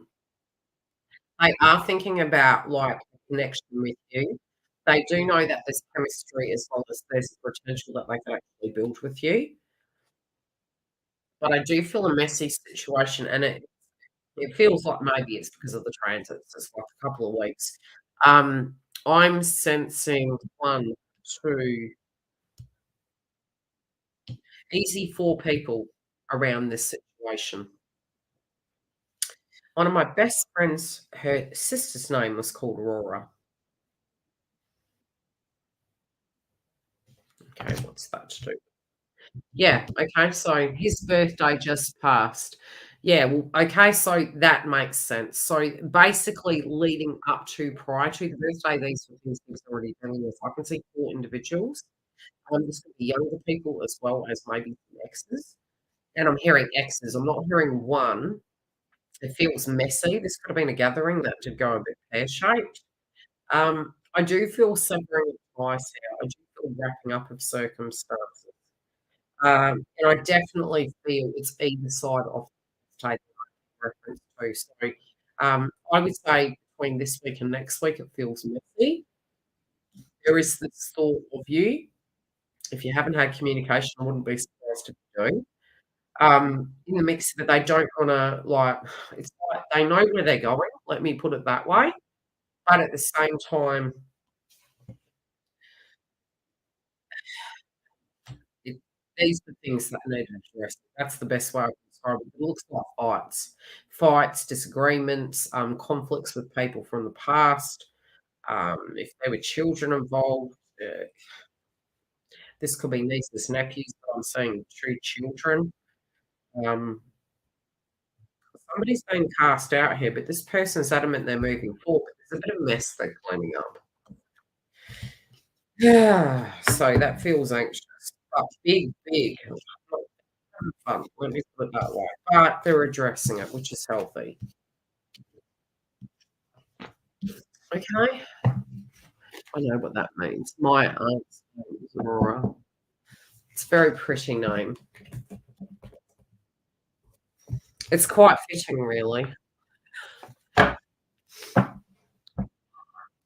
They are thinking about, like, a connection with you. They do know that there's chemistry as well as there's potential that they can actually build with you, but I do feel a messy situation, and it feels like maybe it's because of the transits, it's like a couple of weeks. Um, I'm sensing 1, 2, easy 4 people around this situation. One of my best friends, her sister's name was called Aurora. Okay, what's that to do? Yeah, okay, so his birthday just passed. Yeah, well, okay, so that makes sense. So basically leading up to prior to the birthday, these were things he was already dealing with. I can see 4 individuals. This could be younger people as well as maybe some exes, and I'm hearing exes, I'm not hearing 1. It feels messy. This could have been a gathering that did go a bit pear-shaped. I do feel severing ties here. I do feel wrapping up of circumstances. And I definitely feel it's either side of taking reference to. So, I would say between this week and next week, it feels messy. There is this thought of you. If you haven't had communication, I wouldn't be surprised if you do. In the mix that they don't wanna, like it's like they know where they're going, let me put it that way, but at the same time, it these are things that need addressing. That's the best way I can describe it. It looks like fights. Fights, disagreements, conflicts with people from the past, if there were children involved, this could be nieces, nephews, but I'm saying 2 children. Um, somebody's been cast out here, but this person's adamant they're moving forward. There's a bit of mess they're cleaning up. Yeah, so that feels anxious, but big, big, not fun, let me put it that way, but they're addressing it, which is healthy. Okay, I know what that means. My aunt's name is Aurora. It's a very pretty name. It's quite fitting, really.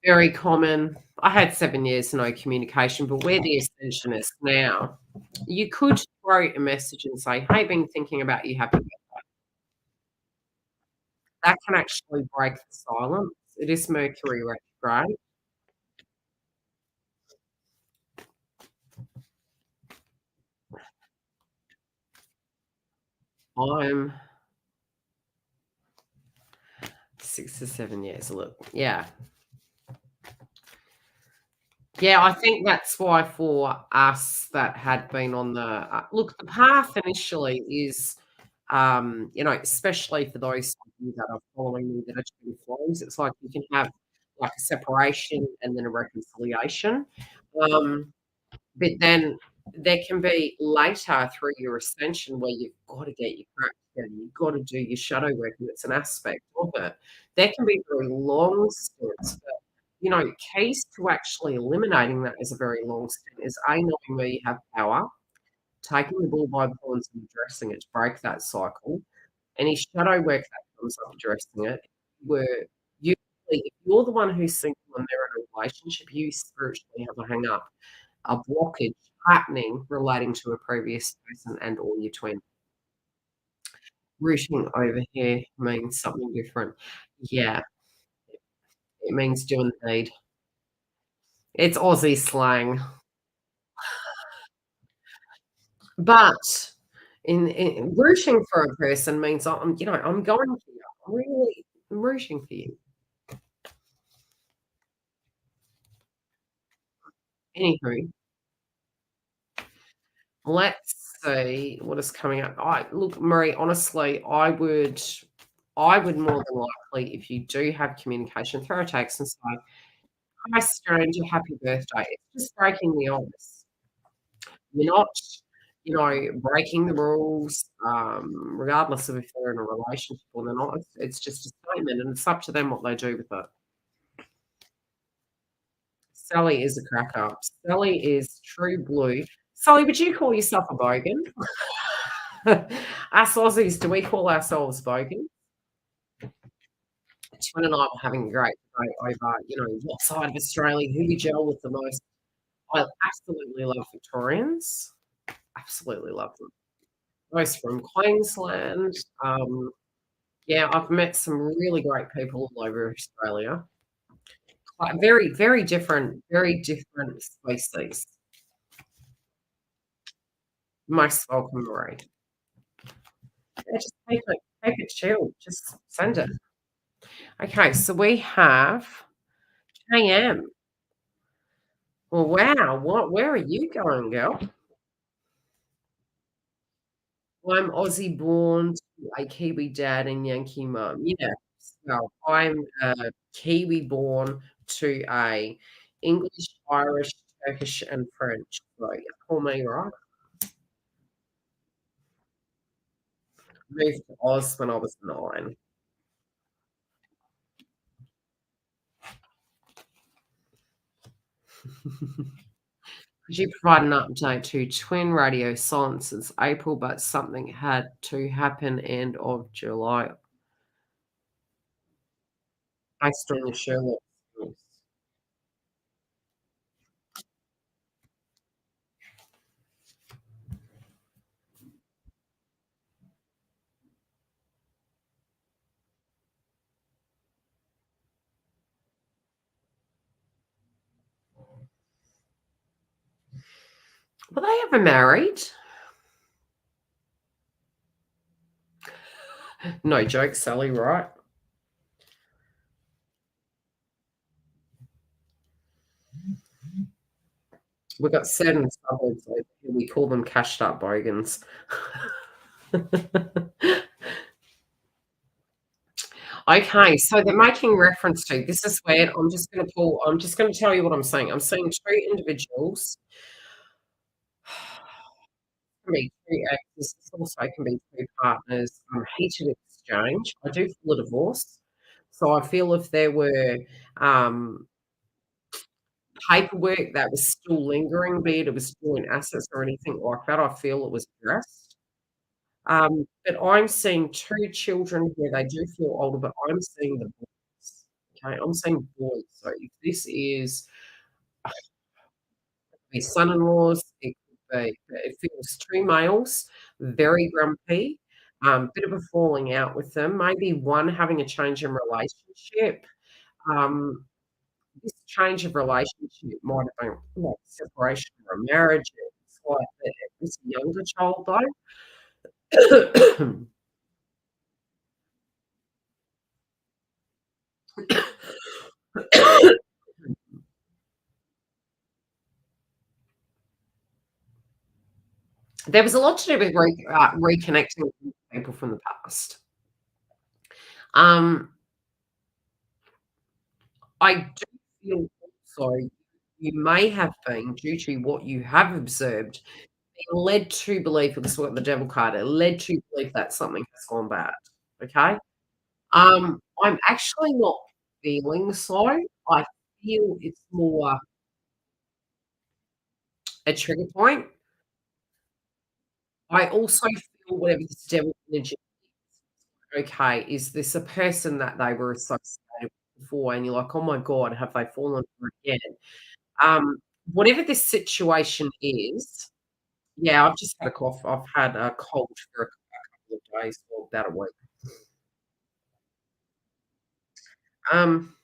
Very common. I had 7 years no communication, but we're the Ascensionists now. You could throw a message and say, "Hey, been thinking about you, happy." That can actually break the silence. It is Mercury retrograde. I'm 6 to 7 years. Look, yeah. Yeah, I think that's why for us that had been on the look, the path initially is, especially for those of you that are following me that are twin flames, it's like you can have like a separation and then a reconciliation. Um, but then there can be later through your ascension where you've got to get your crap together, you've got to do your shadow work, and it's an aspect of it. There can be very long stints, but keys to actually eliminating that as a very long stint is A, knowing where you have power, taking the bull by the horns and addressing it to break that cycle. Any shadow work that comes up addressing it, where usually if you're the one who's single and they're in a relationship, you spiritually have a hang up, a blockage happening relating to a previous person and or your twin. Rooting over here means something different. Yeah, it means doing the deed. It's Aussie slang. But in rooting for a person means I'm going for you. I'm rooting for you. Anywho, let's see what is coming up. I look, Marie, honestly, I would more than likely, if you do have communication, throw a text and say, "Hi, stranger, happy birthday." It's just breaking the ice. You're not, breaking the rules, regardless of if they're in a relationship or they're not. It's just a statement, and it's up to them what they do with it. Sally is a crack up. Sally is true blue. Sally, would you call yourself a bogan? Us Aussies, do we call ourselves bogan? Twin and I were having a great debate over, what side of Australia, who we gel with the most. I absolutely love Victorians. Absolutely love them. Most from Queensland. Yeah, I've met some really great people all over Australia. Quite very different species. Most welcome, Marie. Yeah, just keep it chill. Just send it. Okay, so we have KM. Well, wow. Where are you going, girl? I'm Aussie born to a Kiwi dad and Yankee mum. Yeah. So I'm Kiwi born to a English, Irish, Turkish, and French. So yeah, call me right. Moved to Oz when I was 9. Could you provide an update to twin radio silence since April, but something had to happen end of July based on the Sherlock news? Were they ever married? No joke, Sally, right? We've got certain suburbs over here, we call them cashed up bogans. Okay, so they're making reference to this is where I'm just gonna tell you what I'm saying. I'm seeing 2 individuals, can be 2 exes, this also can be 2 partners, heated exchange. I do feel a divorce. So I feel if there were, um, paperwork that was still lingering, be it was joint assets or anything like that, I feel it was addressed. But I'm seeing 2 children here, they do feel older, but I'm seeing the boys, okay? I'm seeing boys, so if this is be son-in-laws, it could be it feels 2 males, very grumpy, bit of a falling out with them, maybe one having a change in relationship. Um, this change of relationship might have been like separation or a marriage, it's like that it's a younger child though. There was a lot to do with reconnecting with people from the past. Um, I do feel also you may have been, due to what you have observed, been led to believe, this is what the devil card, led to believe that something has gone bad, okay? I'm actually not feeling so. I feel it's more a trigger point. I also feel whatever this devil energy okay, is this a person that they were associated with before and you're like, "Oh my god, have they fallen for it again?" Whatever this situation is yeah, I've just had a cough. I've had a cold for a couple of days, or about a week. Um,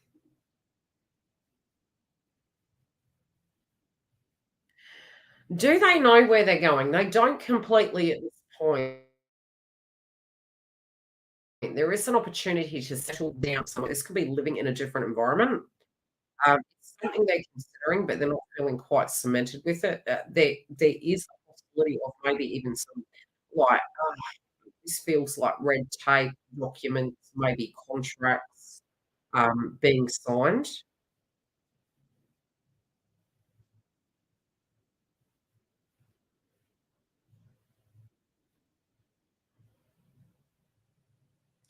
do they know where they're going? They don't completely at this point. There is an opportunity to settle down somewhere. This could be living in a different environment. It's something they're considering, but they're not feeling quite cemented with it. There is a possibility of maybe even some like this feels like red tape, documents, maybe contracts being signed.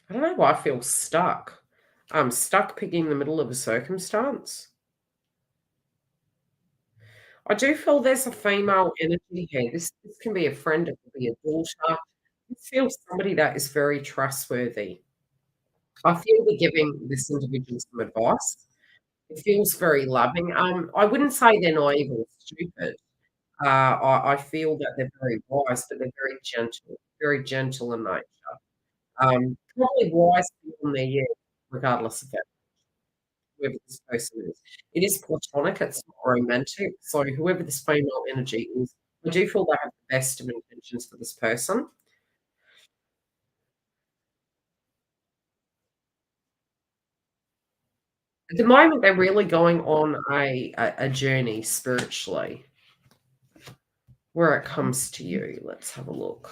I don't know why I feel stuck. I'm stuck picking in the middle of a circumstance. I do feel there's a female energy here. This can be a friend, it could be a daughter. It feels somebody that is very trustworthy. I feel we're giving this individual some advice. It feels very loving. I wouldn't say they're naive or stupid. I feel that they're very wise, but they're very gentle in nature. Probably wise beyond their years, regardless of that, whoever this person is. It is platonic, it's not romantic. So whoever this female energy is, I do feel they have the best of intentions for this person. At the moment, they're really going on a journey spiritually. Where it comes to you, let's have a look.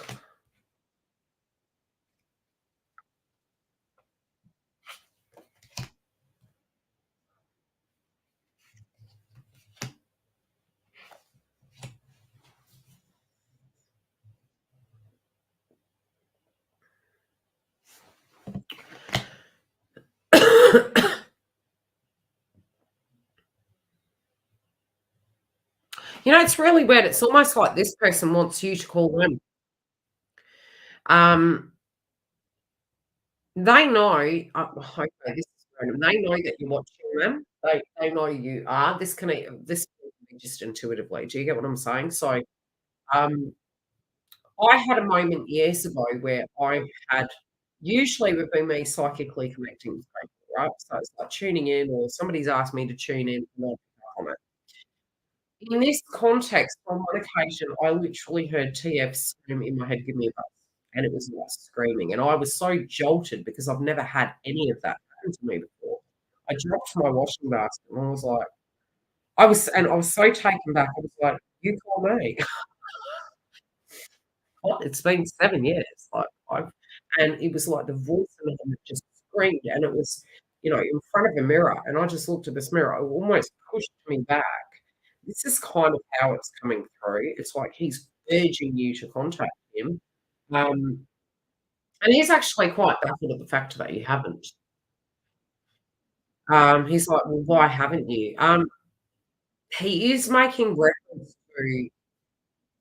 It's really weird. It's almost like this person wants you to call them. Um, they know, okay, this is random. They know that you're watching them. They know you are. This can be just intuitively. Do you get what I'm saying? So, um, I had a moment years ago where I had usually would be me psychically connecting with people, right? So it's like tuning in or somebody's asked me to tune in and I'll pick up on it. In this context, on one occasion, I literally heard TF scream in my head, "Give me a buzz," and it was like screaming, and I was so jolted because I've never had any of that happen to me before. I dropped my washing basket and I was like I was so taken back. I was like, "You call me." What? It's been 7 years, like, I've and it was like the voice in him that just screamed, and it was, in front of a mirror, and I just looked at this mirror, it almost pushed me back. This is kind of how it's coming through. It's like he's urging you to contact him, um, and he's actually quite baffled at the fact that you haven't. He's like, "Well, why haven't you?" He is making reference to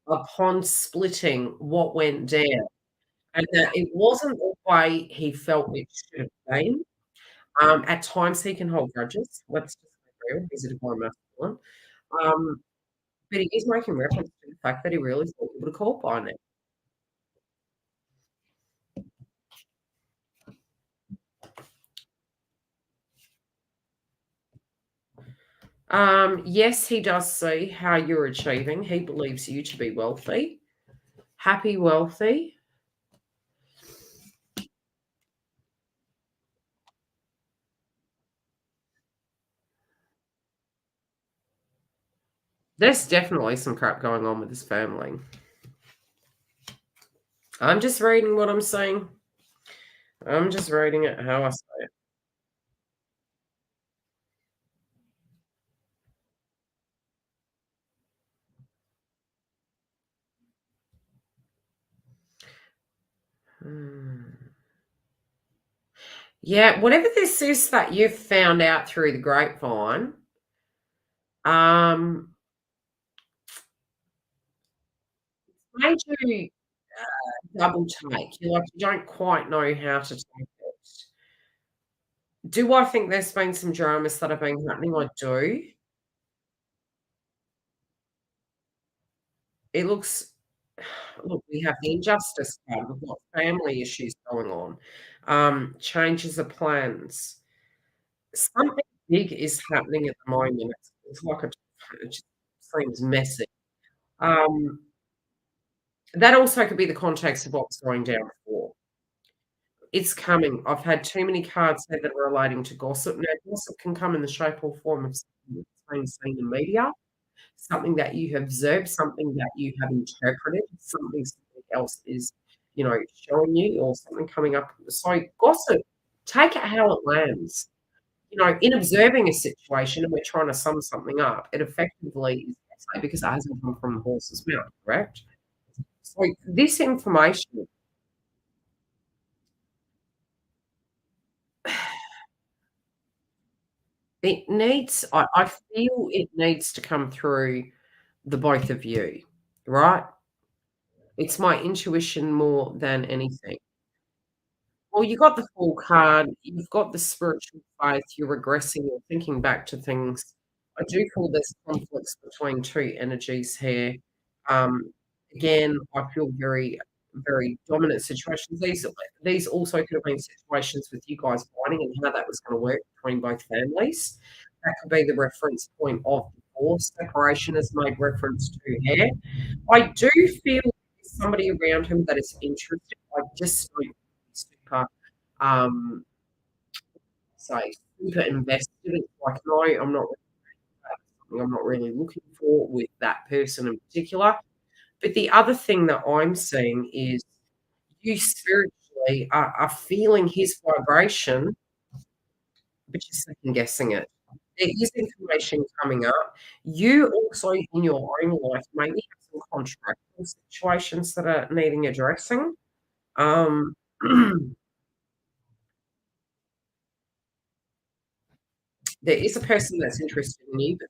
upon splitting what went down. And that it wasn't the way he felt it should have been. At times he can hold grudges, let's just be real, he's a divine masculine. Um, but he is making reference to the fact that he really thought you would have called by now. Yes, he does see how you're achieving. He believes you to be wealthy, happy, wealthy. There's definitely some crap going on with his family. I'm just reading what I'm saying. I'm just reading it how I say it. Hmm. Yeah, whatever this is that you've found out through the grapevine, um, made you double take. You don't quite know how to take it. Do I think there's been some dramas that have been happening? I do. It looks look, we have the injustice card, we've got family issues going on, changes of plans. Something big is happening at the moment. It's like it just seems messy. Um, that also could be the context of what's going down before. It's coming. I've had too many cards here that are relating to gossip. Now, gossip can come in the shape or form of something that's been seen in media, something that you have observed, something that you have interpreted, something else is, showing you or something coming up. So gossip, take it how it lands. In observing a situation and we're trying to sum something up, it effectively is hearsay because it hasn't come from the horse's mouth, correct? So this information, I feel it needs to come through the both of you, right? It's my intuition more than anything. Well, you got the Fool card, you've got the spiritual faith, you're regressing, you're thinking back to things. I do feel there's conflicts between 2 energies here. Um, Again, I feel very, very dominant situations. These also could have been situations with you guys fighting and how that was gonna work between both families. That could be the reference point of divorce. Separation is made reference to here. I do feel there's somebody around him that is interested. I just don't super, um, say, super invested. It's like, no, that's something I'm not really looking for with that person in particular. But the other thing that I'm seeing is you spiritually are feeling his vibration, but you're second guessing it. There is information coming up. You also, in your own life, maybe have some contractual situations that are needing addressing. Um, there is a person that's interested in you, but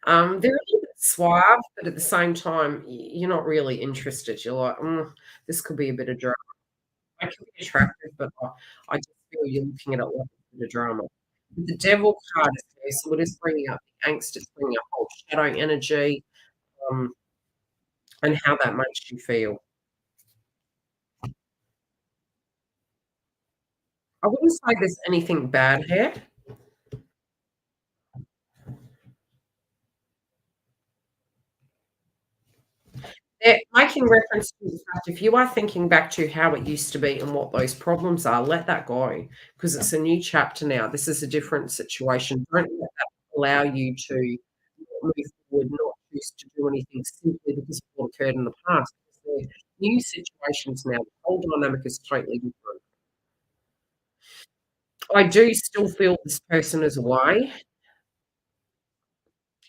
they're a little bit suave, but at the same time, you're not really interested. You're like, "Mm, this could be a bit of drama." I can be attractive, but I just feel you're looking at it like a bit of drama. The devil card is there, so it is bringing up the angst, it's bringing up whole shadow energy, um, and how that makes you feel. I wouldn't say there's anything bad here. They're making reference to the fact if you are thinking back to how it used to be and what those problems are, let that go because it's a new chapter now. This is a different situation. Don't let that allow you to not move forward, not choose to do anything simply because of what occurred in the past. They're new situations now. The whole dynamic is totally different. I do still feel this person is away.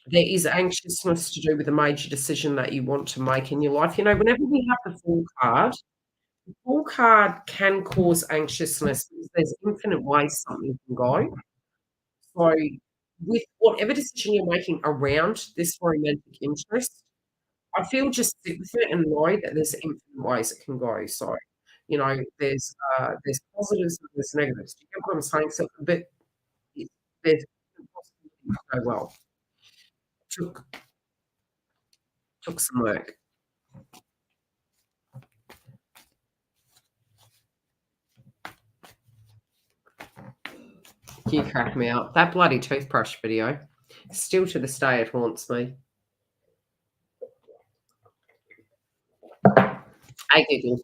There is anxiousness to do with a major decision that you want to make in your life. You know, whenever we have the Full card can cause anxiousness because there's infinite ways something can go. So, with whatever decision you're making around this romantic interest, I feel just sit with it and know that there's infinite ways it can go. So, you know, there's positives and there's negatives. Do you get what I'm saying? So, but it, there's possibility to go well. Took took some work. You crack me up. That bloody toothbrush video, still to this day, it haunts me. I giggle.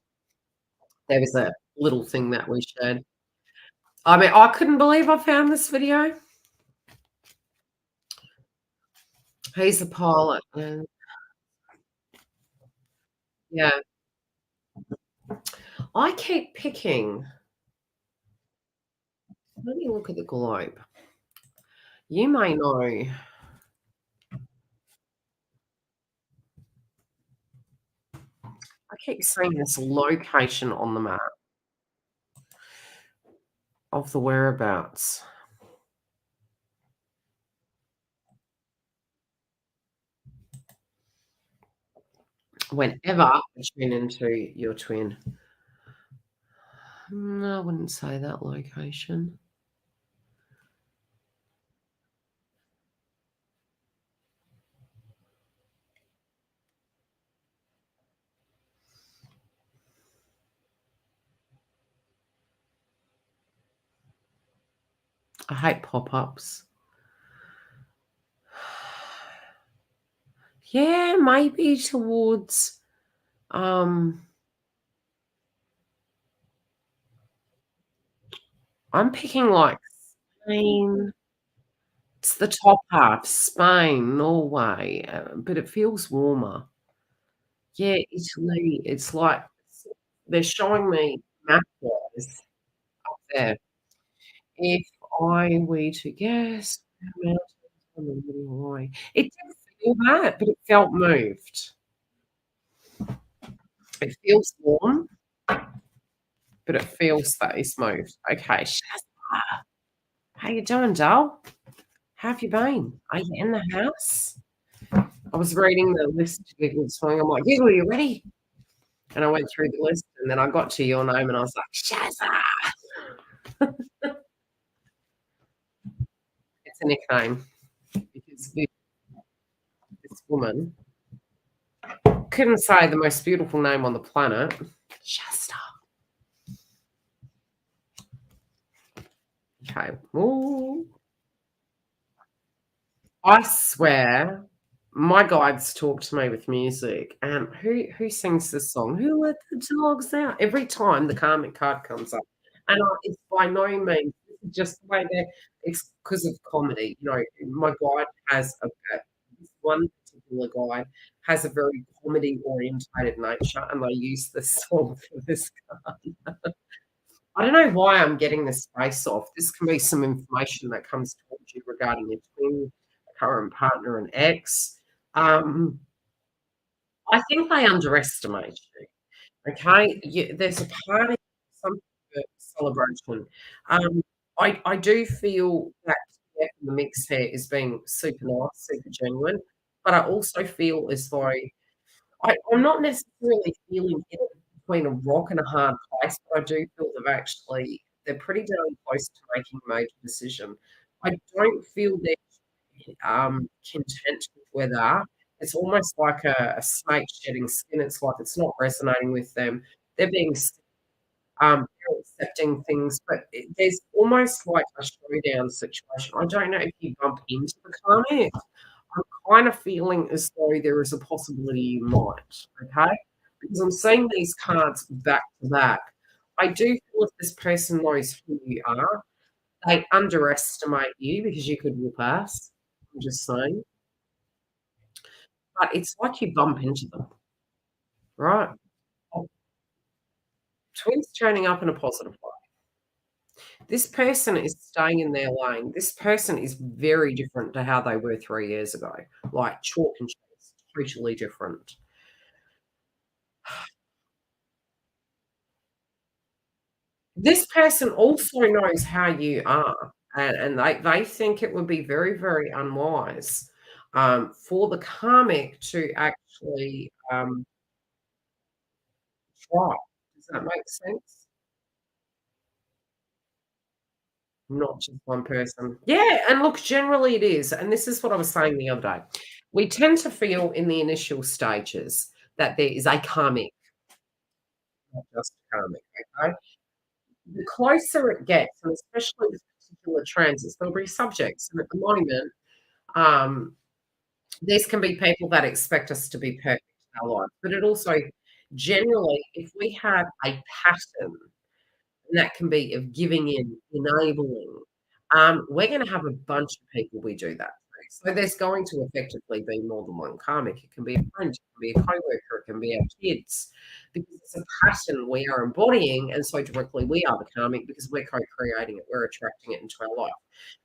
There was a little thing that we shared. I mean, I couldn't believe I found this video. He's a pilot, and yeah, I keep picking. Let me look at the globe. You may know. I keep seeing this location on the map of the whereabouts. Whenever I tune into your twin. I wouldn't say that location. I hate pop-ups. Yeah, maybe towards, um I'm picking, like, Spain. It's the top half, Spain, Norway, but it feels warmer. Yeah, Italy, it's like they're showing me map-wise up there. If I were to guess, mountains on the middle Hawaii. It did feel that, but it felt moved. It feels warm, but it feels that it's moved. Okay, Shazza, how you doing, doll? How have you been? Are you in the house? I was reading the list to Giggle this morning. I'm like, "Giggle, you ready?" And I went through the list, and then I got to your name, and I was like, "Shazza!" It's a nickname because this woman couldn't say the most beautiful name on the planet. Shasta. Okay. Ooh. I swear, my guides talk to me with music. And who sings this song? Who let the dogs out? Every time the karmic card comes up, and it's by no means just the way they're. It's because of comedy. You know, my guide has this one particular guy has a very comedy orientated nature, and they use this song for this card. I don't know why I'm getting this face off. This can be some information that comes towards you regarding your twin, a current partner, and ex. Um, I think they underestimate you. Okay, there's a party, some sort of celebration. Um, I do feel that yeah, the mix here is being super nice, super genuine. but I also feel as though I'm not necessarily feeling in between a rock and a hard place, but I do feel they're pretty damn close to making a major decision. I don't feel they're, content with where they are. It's almost like a snake shedding skin. It's like it's not resonating with them. They're being they're accepting things, but there's almost like a showdown situation. I don't know if you bump into the karmic. I'm kind of feeling as though there is a possibility you might, okay? Because I'm seeing these cards back to back. I do feel if this person knows who you are, they underestimate you because you could whoop ass. I'm just saying. But it's like you bump into them, right? Oh, twins turning up in a positive way. This person is staying in their lane. This person is very different to how they were 3 years ago, like chalk and cheese, totally different. This person also knows how you are, and they think it would be very, very unwise, for the karmic to actually, try. Does that make sense? Not just one person. Yeah, and look, generally it is, and this is what I was saying the other day. We tend to feel in the initial stages that there is a karmic, not just karmic, okay? The closer it gets, and especially with particular transits, there'll be subjects, and at the moment, um, these can be people that expect us to be perfect in our life, but it also generally, if we have a pattern, and that can be of giving in, enabling, we're gonna have a bunch of people we do that to. So there's going to effectively be more than one karmic. It can be a friend, it can be a coworker, it can be our kids, because it's a pattern we are embodying, and so directly we are the karmic because we're co-creating it, we're attracting it into our life.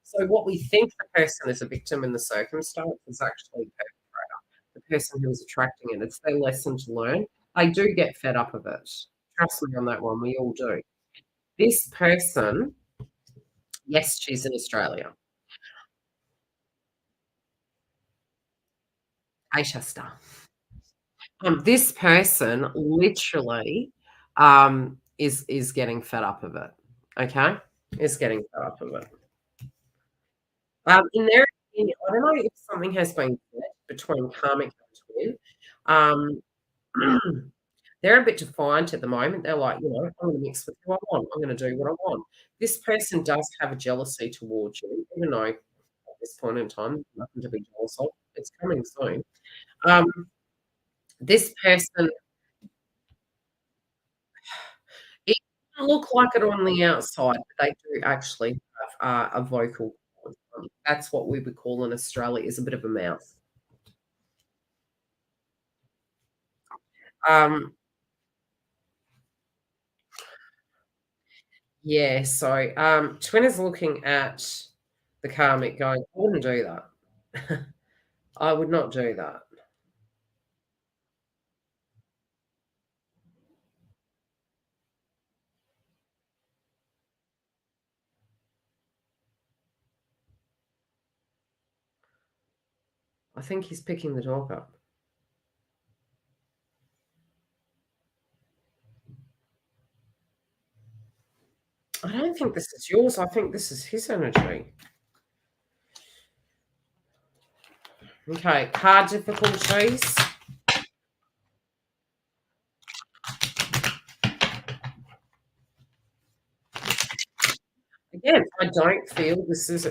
So what we think the person is a victim in the circumstance is actually the perpetrator, the person who is attracting it. It's their lesson to learn. They do get fed up of it. Trust me on that one, we all do. This person, yes, she's in Australia. Asia Star. This person literally, is getting fed up of it, okay? Is getting fed up of it. In their opinion, I don't know if something has been said between karmic and twin. They're a bit defiant at the moment. They're like, "I'm gonna mix with who I want. I'm gonna do what I want." This person does have a jealousy towards you, even though at this point in time, nothing to be jealous of. It's coming soon. Um, this person, it doesn't look like it on the outside, but they do actually have, a vocal cord. That's what we would call in Australia is a bit of a mouth. Um, yeah, so, Twin is looking at the karmic going, "I wouldn't do that. I would not do that." I think he's picking the dog up. I don't think this is yours, I think this is his energy. Okay, card difficulties. Again, I don't feel this is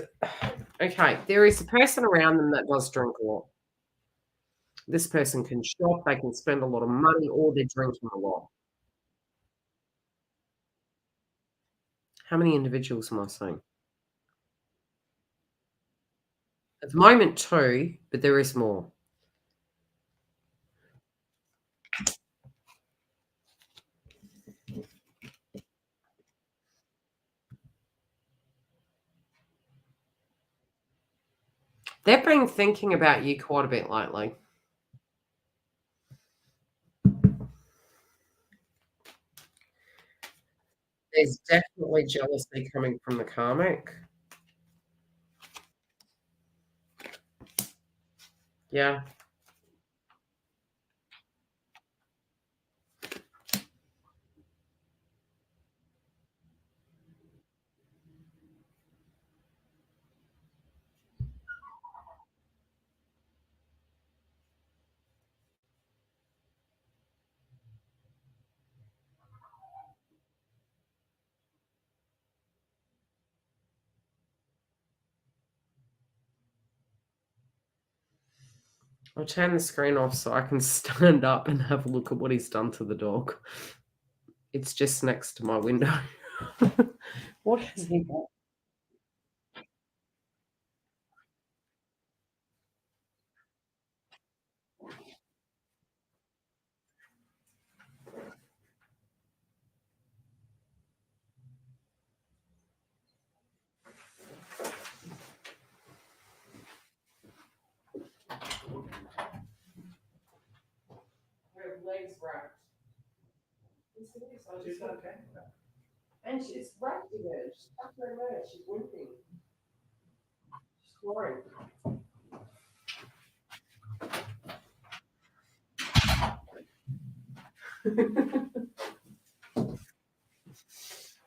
okay, there is a person around them that does drink a lot. This person can shop, they can spend a lot of money, or they're drinking a lot. How many individuals am I seeing? At the moment, 2, but there is more. They've been thinking about you quite a bit lately. There's definitely jealousy coming from the karmic. Yeah. I'll turn the screen off so I can stand up and have a look at what he's done to the dog. It's just next to my window. What has he got? Her legs wrapped. She's okay. And she's wrapped in her. She's tucked her in her. She's limping. She's crying.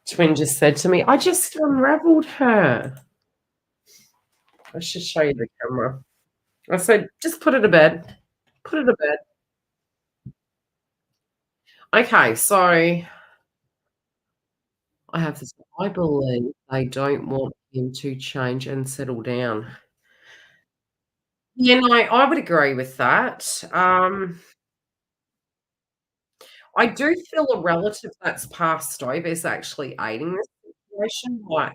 Twin just said to me, I just unraveled her. I should show you the camera. I said, just put her to bed. Put her to bed. Okay, so I have this. I believe they don't want him to change and settle down. Yeah, no, I would agree with that. I do feel a relative that's passed over is actually aiding this situation. Like,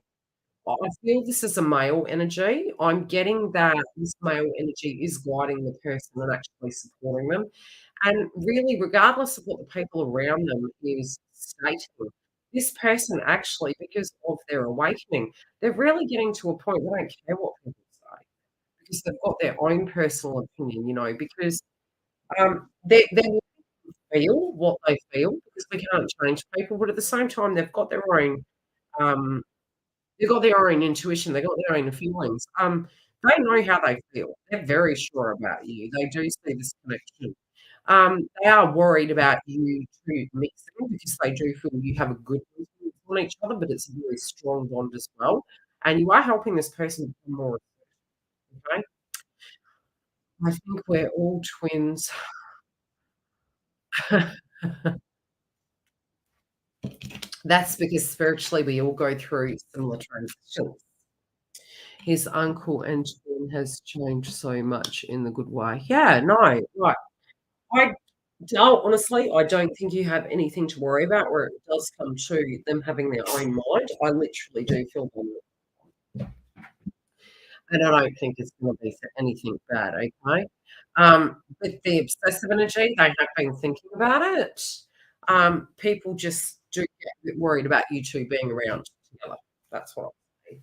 I feel this is a male energy. I'm getting that this male energy is guiding the person and actually supporting them. And really, regardless of what the people around them is stating, this person actually, because of their awakening, they're really getting to a point they don't care what people say because they've got their own personal opinion, because they will feel what they feel because we can't change people, but at the same time, um, they've got their own intuition, they've got their own feelings. They know how they feel. They're very sure about you. They do see this connection. They are worried about you two mixing because they do feel you have a good influence on each other, but it's a very strong bond as well. And you are helping this person become more okay. I think we're all twins. That's because spiritually we all go through similar transitions. His uncle and twin has changed so much in the good way. Yeah, no, right. I don't honestly, I don't think you have anything to worry about where it does come to them having their own mind. I literally do feel them, and I don't think it's gonna be for anything bad, okay? With the obsessive energy, they have been thinking about it. People just do get a bit worried about you 2 being around together. That's what I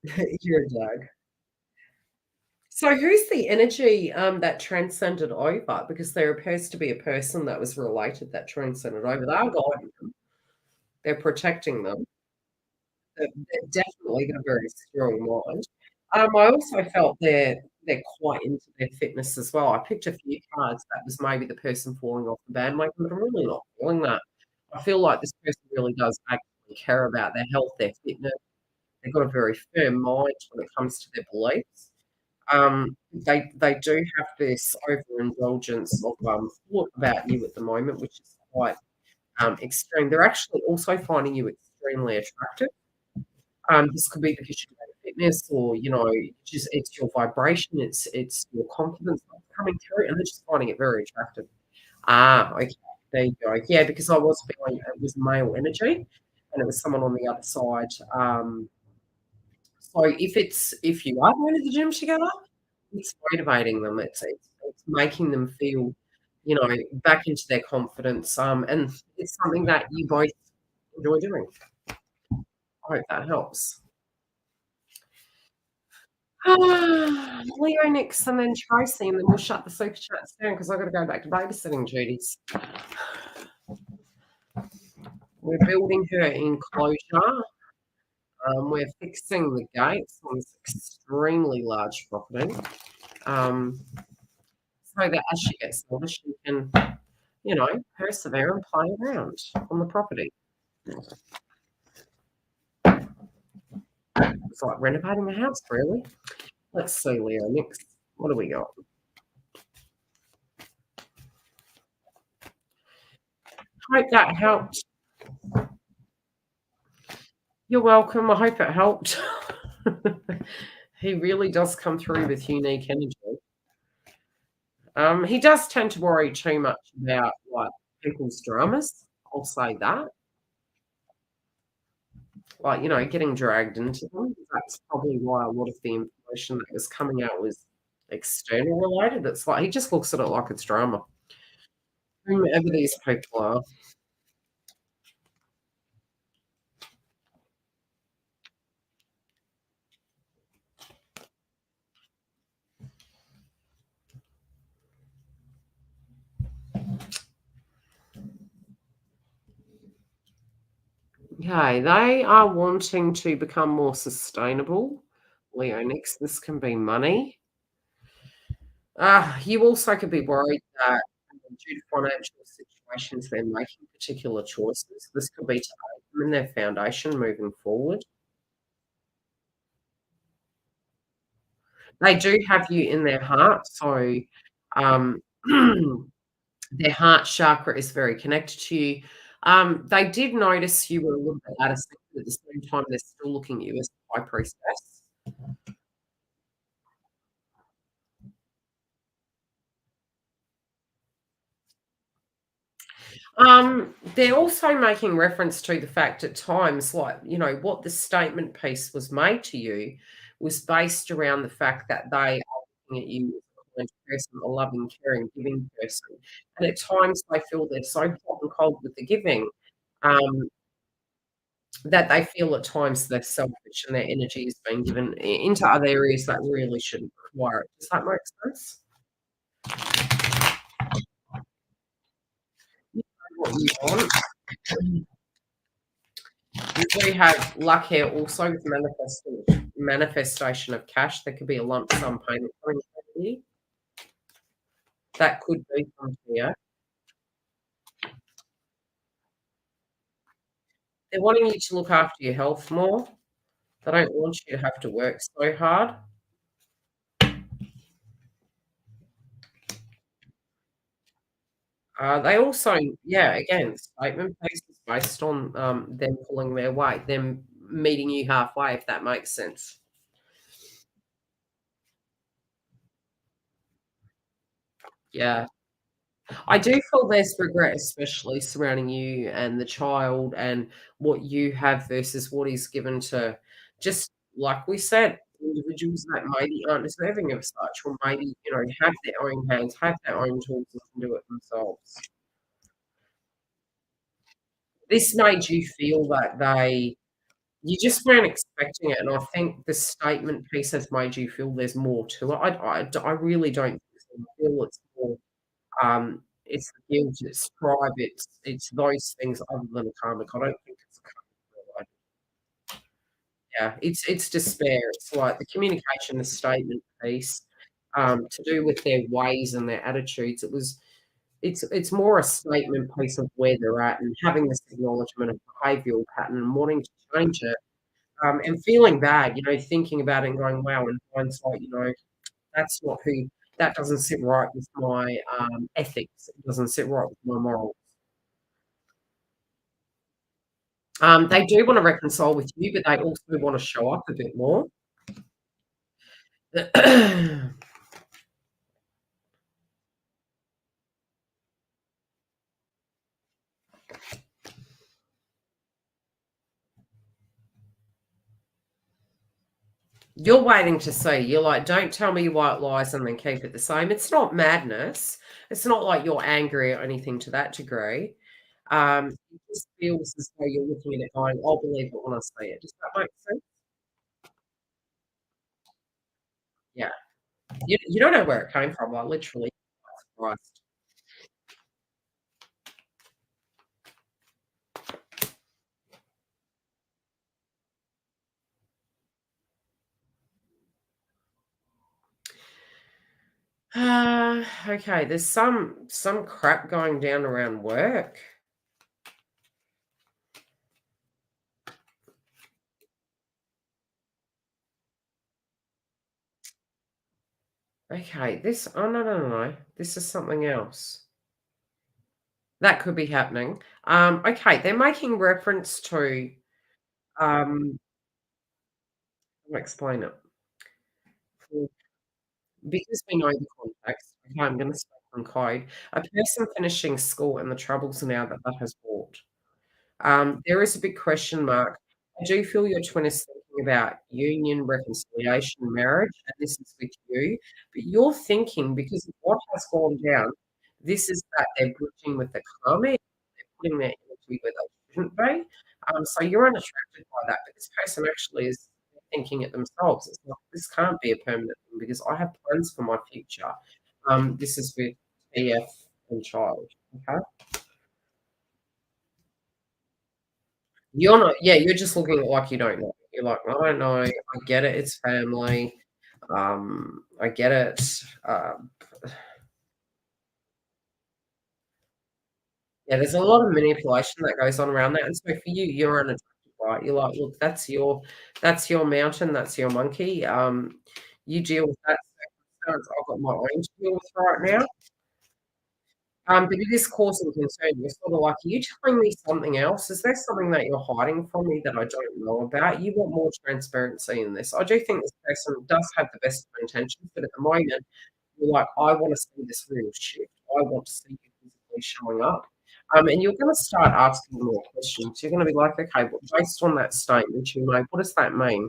see. You're a dog. So who's the energy, that transcended over? Because there appears to be a person that was related that transcended over. They are guiding them. They're protecting them. They're definitely got a very strong mind. I also felt they're quite into their fitness as well. I picked a few cards that was maybe the person falling off the bandwagon, but I'm really not feeling that. I feel like this person really does actually care about their health, their fitness. They've got a very firm mind when it comes to their beliefs. They do have this overindulgence of thought about you at the moment, which is quite extreme. They're actually also finding you extremely attractive. This could be because you're doing fitness or, just it's your vibration, it's your confidence that's coming through, and they're just finding it very attractive. Ah, okay. There you go. Yeah, because I was feeling it was male energy and it was someone on the other side. So if you are going to the gym together, it's motivating them. It's making them feel, back into their confidence. And it's something that you both enjoy doing. I hope that helps. Leo next and then Tracy, and then we'll shut the super chats down because I've got to go back to babysitting duties. We're building her enclosure. We're fixing the gates on this extremely large property. So that as she gets older, she can, persevere and play around on the property. It's like renovating a house, really. Let's see, Leo, next. What do we got? Hope that helped. You're welcome. I hope it helped. He really does come through with unique energy. He does tend to worry too much about, like, people's dramas, I'll say that. Like, getting dragged into them. That's probably why a lot of the information that was coming out was external related. It's like he just looks at it like it's drama. Whomever these people are. Okay, they are wanting to become more sustainable. Leonix, this can be money. You also could be worried that due to financial situations, they're making particular choices. This could be to aid them in their foundation moving forward. They do have you in their heart, so, um, their heart chakra is very connected to you. They did notice you were a little bit out of sync, but at the same time, they're still looking at you as a high priestess. They're also making reference to the fact at times, like, what the statement piece was made to you was based around the fact that they are looking at you as a kind person, a loving, caring, giving person. And at times they feel they're so hot and cold with the giving, um, that they feel at times they're selfish and their energy is being given into other areas that really shouldn't require it. Does that make sense? You know what you want. You do have luck here also with manifestation of cash. There could be a lump sum payment coming from you. That could be from here. They're wanting you to look after your health more. They don't want you to have to work so hard. They also, yeah, again, statement pieces based on them pulling their weight, them meeting you halfway, if that makes sense. Yeah. I do feel there's regret, especially surrounding you and the child and what you have versus what is given to just like we said, individuals that maybe aren't deserving of such, or maybe, have their own hands, have their own tools and can do it themselves. This made you feel that you just weren't expecting it, and I think the statement piece has made you feel there's more to it. I really don't think so. I feel it's more. It's the guilt, it's pride, it's those things other than karmic. I don't think it's karmic related. Yeah, it's despair. It's like the communication, the statement piece, to do with their ways and their attitudes. It's more a statement piece of where they're at and having this acknowledgement of behavioural pattern and wanting to change it, and feeling bad, thinking about it and going, "Wow," in hindsight, that's not who that doesn't sit right with my, ethics. It doesn't sit right with my morals. They do wanna reconcile with you, but they also wanna show up a bit more. You're waiting to see. You're like, "Don't tell me white lies and then keep it the same." It's not madness. It's not like you're angry or anything to that degree. It just feels as though you're looking at it going, "I'll believe it when I see it." Does that make sense? Yeah. You don't know where it came from, like, literally surprised. Okay, there's some crap going down around work. Okay, no, no, no, no, this is something else. That could be happening. Okay, they're making reference to, um Explain it. Mm. Because we know the context, okay, I'm gonna speak from code. A person finishing school and the troubles now that that has brought. There is a big question mark. I do feel your twin is thinking about union, reconciliation, marriage, and this is with you. But you're thinking because of what has gone down, this is that they're bridging with the karma, putting their energy where they shouldn't be. So you're unattracted by that. But this person actually is thinking it themselves. It's not, this can't be a permanent thing because I have plans for my future. This is with EF and child. Okay. You're not, yeah, you're just looking at like you don't know. You're like, "I don't know. I get it. It's family. I get it." Yeah, there's a lot of manipulation that goes on around that, and so for you, you're unattracted by it. You're like, "Look, that's your mountain, that's your monkey. You deal with that circumstance. I've got my own to deal with right now." But it is causing concern. You're sort of like, "Are you telling me something else? Is there something that you're hiding from me that I don't know about?" You want more transparency in this. I do think this person does have the best of intentions, but at the moment, you're like, "I wanna see this real shift. I want to see you physically showing up." And you're gonna start asking more questions. You're gonna be like, "Okay, well, based on that statement you made, what does that mean?"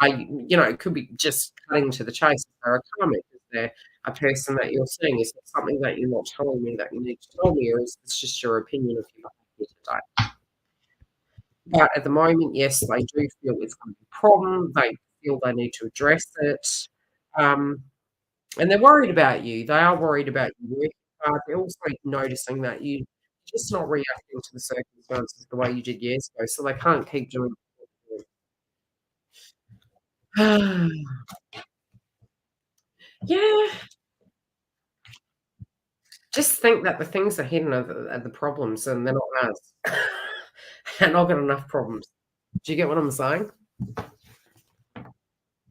It could be just cutting to the chase. Is there a comment? Is there a person that you're seeing? Is there something that you're not telling me that you need to tell me, or is this just your opinion of your behaviour today? But at the moment, yes, they do feel it's gonna be a problem. They feel they need to address it. Um, and they're worried about you. They are worried about you working hard. They're also noticing that you're just not reacting to the circumstances the way you did years ago, so they can't keep doing Yeah. Just think that the things are hidden are the problems, and they're not ours. And I've got enough problems. Do you get what I'm saying?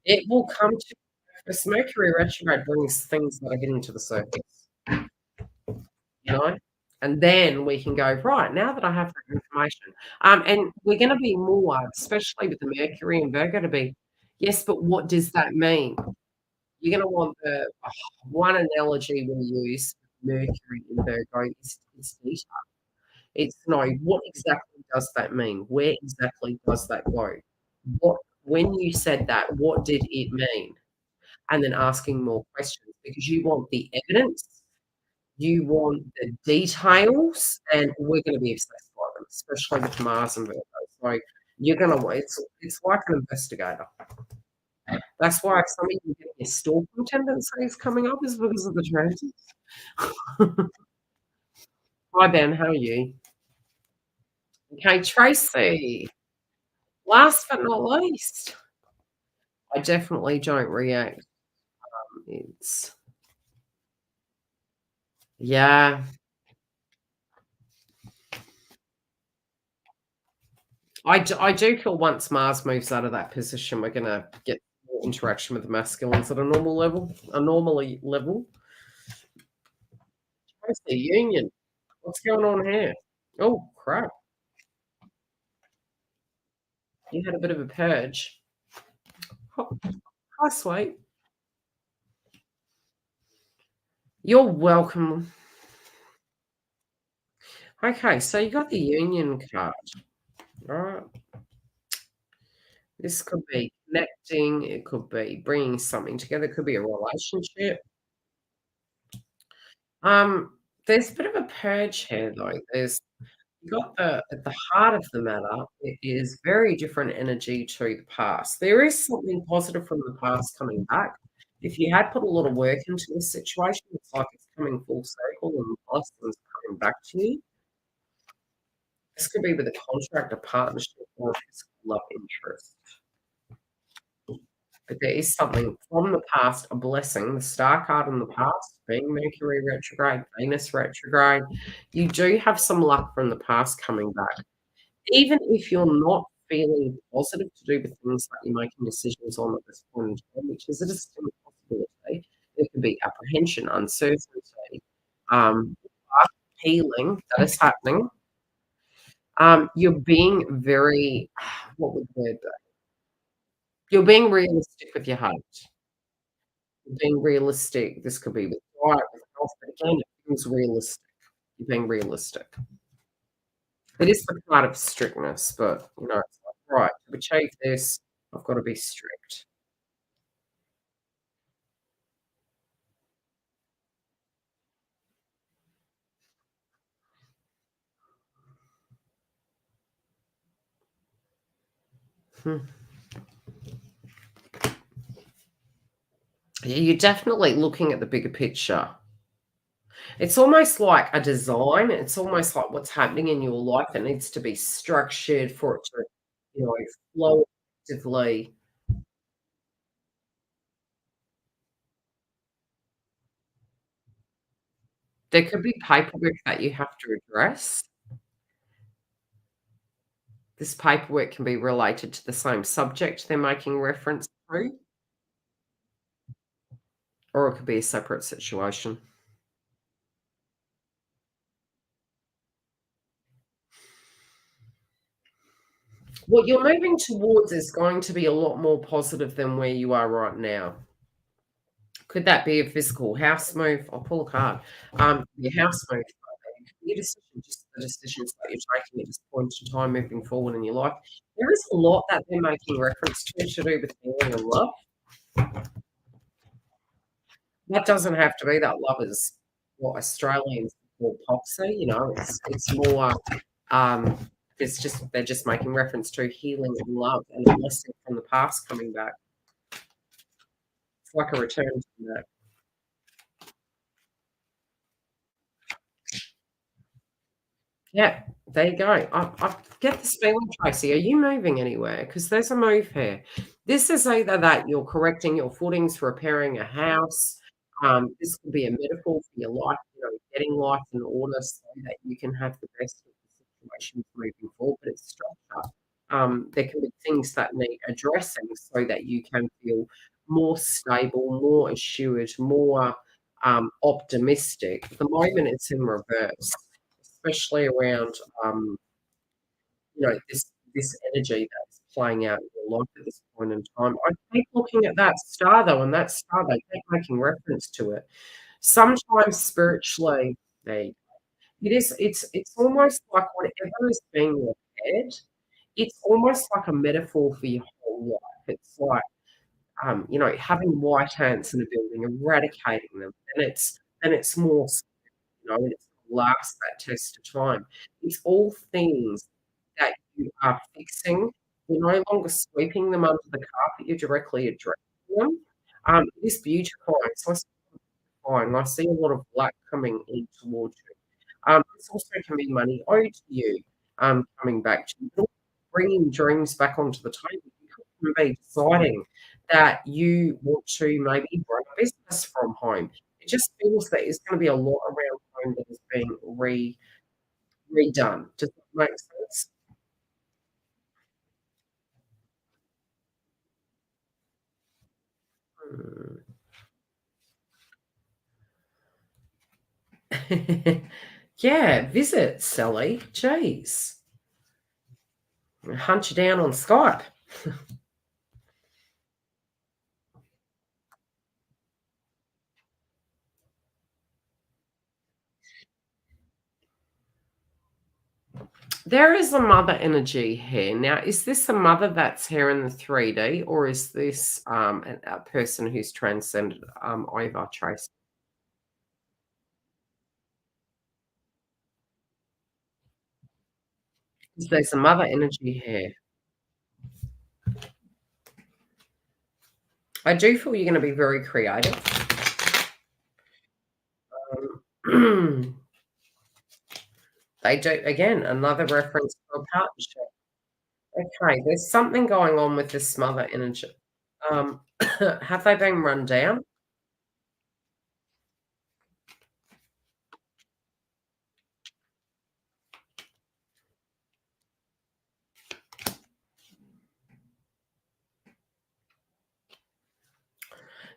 It will come to this Mercury retrograde brings things that are hidden to the surface, you know? And then we can go, "Right, now that I have that information," and we're gonna be more, especially with the Mercury and Virgo to be, "Yes, but what does that mean?" You're gonna want the one analogy we use, Mercury in Virgo is detail. It's no, what exactly does that mean? Where exactly does that go? What when you said that, what did it mean? And then asking more questions because you want the evidence, you want the details, and we're gonna be obsessed by them, especially with Mars and Virgo. So you're gonna wa it's like an investigator. That's why some of you get your stalking tendencies coming up is because of the transits. Hi, Ben, how are you? Okay, Tracy, last but not least. I definitely don't react. It's yeah. I do feel once Mars moves out of that position, we're gonna get more interaction with the masculines at a normal level, a normally level. Where's the union? What's going on here? Oh, crap. You had a bit of a purge. Oh, hi, sweet. You're welcome. Okay, so you got the union card. All right. This could be connecting, it could be bringing something together, it could be a relationship. There's a bit of a purge here, though. There's you got the at the heart of the matter, it is very different energy to the past. There is something positive from the past coming back. If you had put a lot of work into this situation, it's like it's coming full circle and the blessings coming back to you. This could be with a contract, a partnership, or a physical love interest. But there is something from the past, a blessing, the star card in the past, being Mercury retrograde, Venus retrograde. You do have some luck from the past coming back. Even if you're not feeling positive to do with things that you're making decisions on at this point in time, which is a distinct possibility, there could be apprehension, uncertainty, um, healing that is happening. You're being very, what would the word be? You're being realistic with your heart. You're being realistic. This could be with diet, with health, but again, it feels realistic. You're being realistic. It is the part of strictness, but, it's like, "Right, to achieve this, I've gotta be strict." Hmm. Yeah, you're definitely looking at the bigger picture. It's almost like a design. It's almost like what's happening in your life that needs to be structured for it to, you know, flow effectively. There could be paperwork that you have to address. This paperwork can be related to the same subject they're making reference to, or it could be a separate situation. What you're moving towards is going to be a lot more positive than where you are right now. Could that be a physical house move? I'll pull a card. Your house move, your decision, just the decisions that you're taking at this point in time moving forward in your life. There is a lot that they're making reference to do with healing and love. That doesn't have to be that love is what Australians call poxy, it's more, um, it's just they're just making reference to healing and love and a blessing from the past coming back. It's like a return to that. Yeah, there you go. I get this feeling, Tracy. Are you moving anywhere? Because there's a move here. This is either that you're correcting your footings, repairing a house. This could be a metaphor for your life, getting life in order so that you can have the best of the situations moving forward. But it's structure. There can be things that need addressing so that you can feel more stable, more assured, more optimistic. At the moment, it's in reverse, especially around, this energy that's playing out in your life at this point in time. I keep looking at that star, though, and that star, they keep making reference to it. Sometimes spiritually, they it's almost like whatever is being repaired, it's almost like a metaphor for your whole life. It's like, having white ants in a building, eradicating them, and it's more and it's gonna last that test of time. It's all things that you are fixing. You're no longer sweeping them under the carpet, you're directly addressing them. It is beautifying, so I see fine. I see a lot of black coming in towards you. This also can be money owed to you, coming back to you. Bringing dreams back onto the table. You could be deciding that you want to maybe run a business from home. It just feels that there's gonna be a lot around home that is being redone. Does that make sense? Mm. Yeah, visit, Sally. Jeez. Hunt you down on Skype. There is a mother energy here. Now, is this a mother that's here in the 3D, or is this a person who's transcended over Trace? There's a mother energy here. I do feel you're going to be very creative. They do, again, another reference to a partnership. Okay, there's something going on with this mother energy. Have they been run down?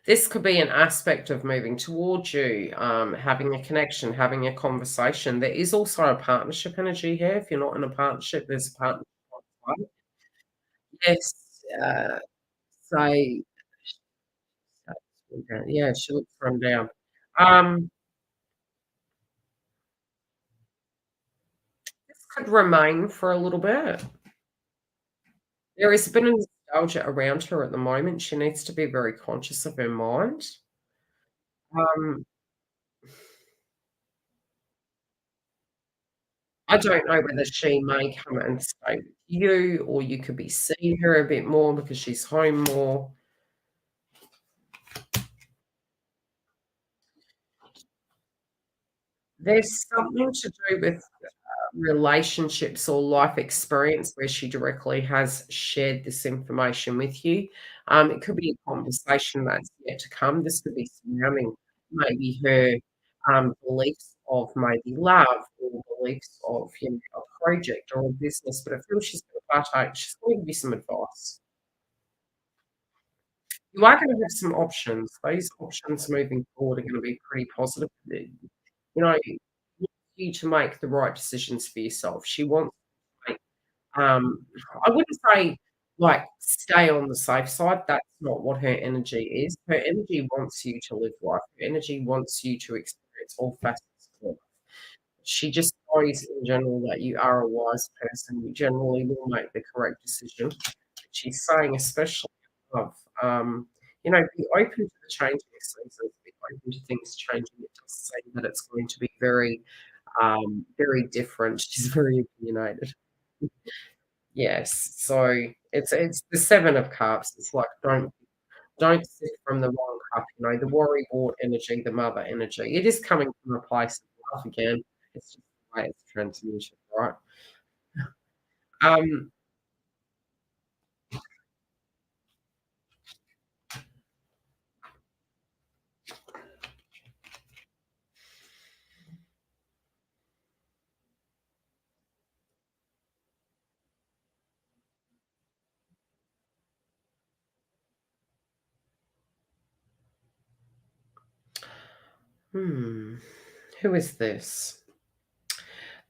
This could be an aspect of moving towards you, having a connection, having a conversation. There is also a partnership energy here. If you're not in a partnership, there's a partnership on site. Yes, say yeah, she looks run down. Um, this could remain for a little bit. There is a bit of nostalgia around her at the moment. She needs to be very conscious of her mind. Um, I don't know whether she may come and stay with you, or you could be seeing her a bit more because she's home more. There's something to do with relationships or life experience where she directly has shared this information with you. It could be a conversation that's yet to come. This could be surrounding maybe her beliefs of maybe love or beliefs of a project or a business. But I feel she's going to partake. She's going to give you some advice. You are going to have some options. Those options moving forward are going to be pretty positive. She wants you to make the right decisions for yourself. She wants to make I wouldn't say, like, stay on the safe side, that's not what her energy is. Her energy wants you to live life. Her energy wants you to experience all facets of life. She just knows in general that you are a wise person, you generally will make the correct decision. She's saying especially of, be open to the changing seasons, be open to things changing. It does say that it's going to be very different. She's very opinionated. Yes, so it's the 7 of cups. It's like, don't sip from the wrong cup, the worry wart energy, the mother energy. It is coming from a place of love again. It's just the way it's transmuted, right? Um, hmm, who is this?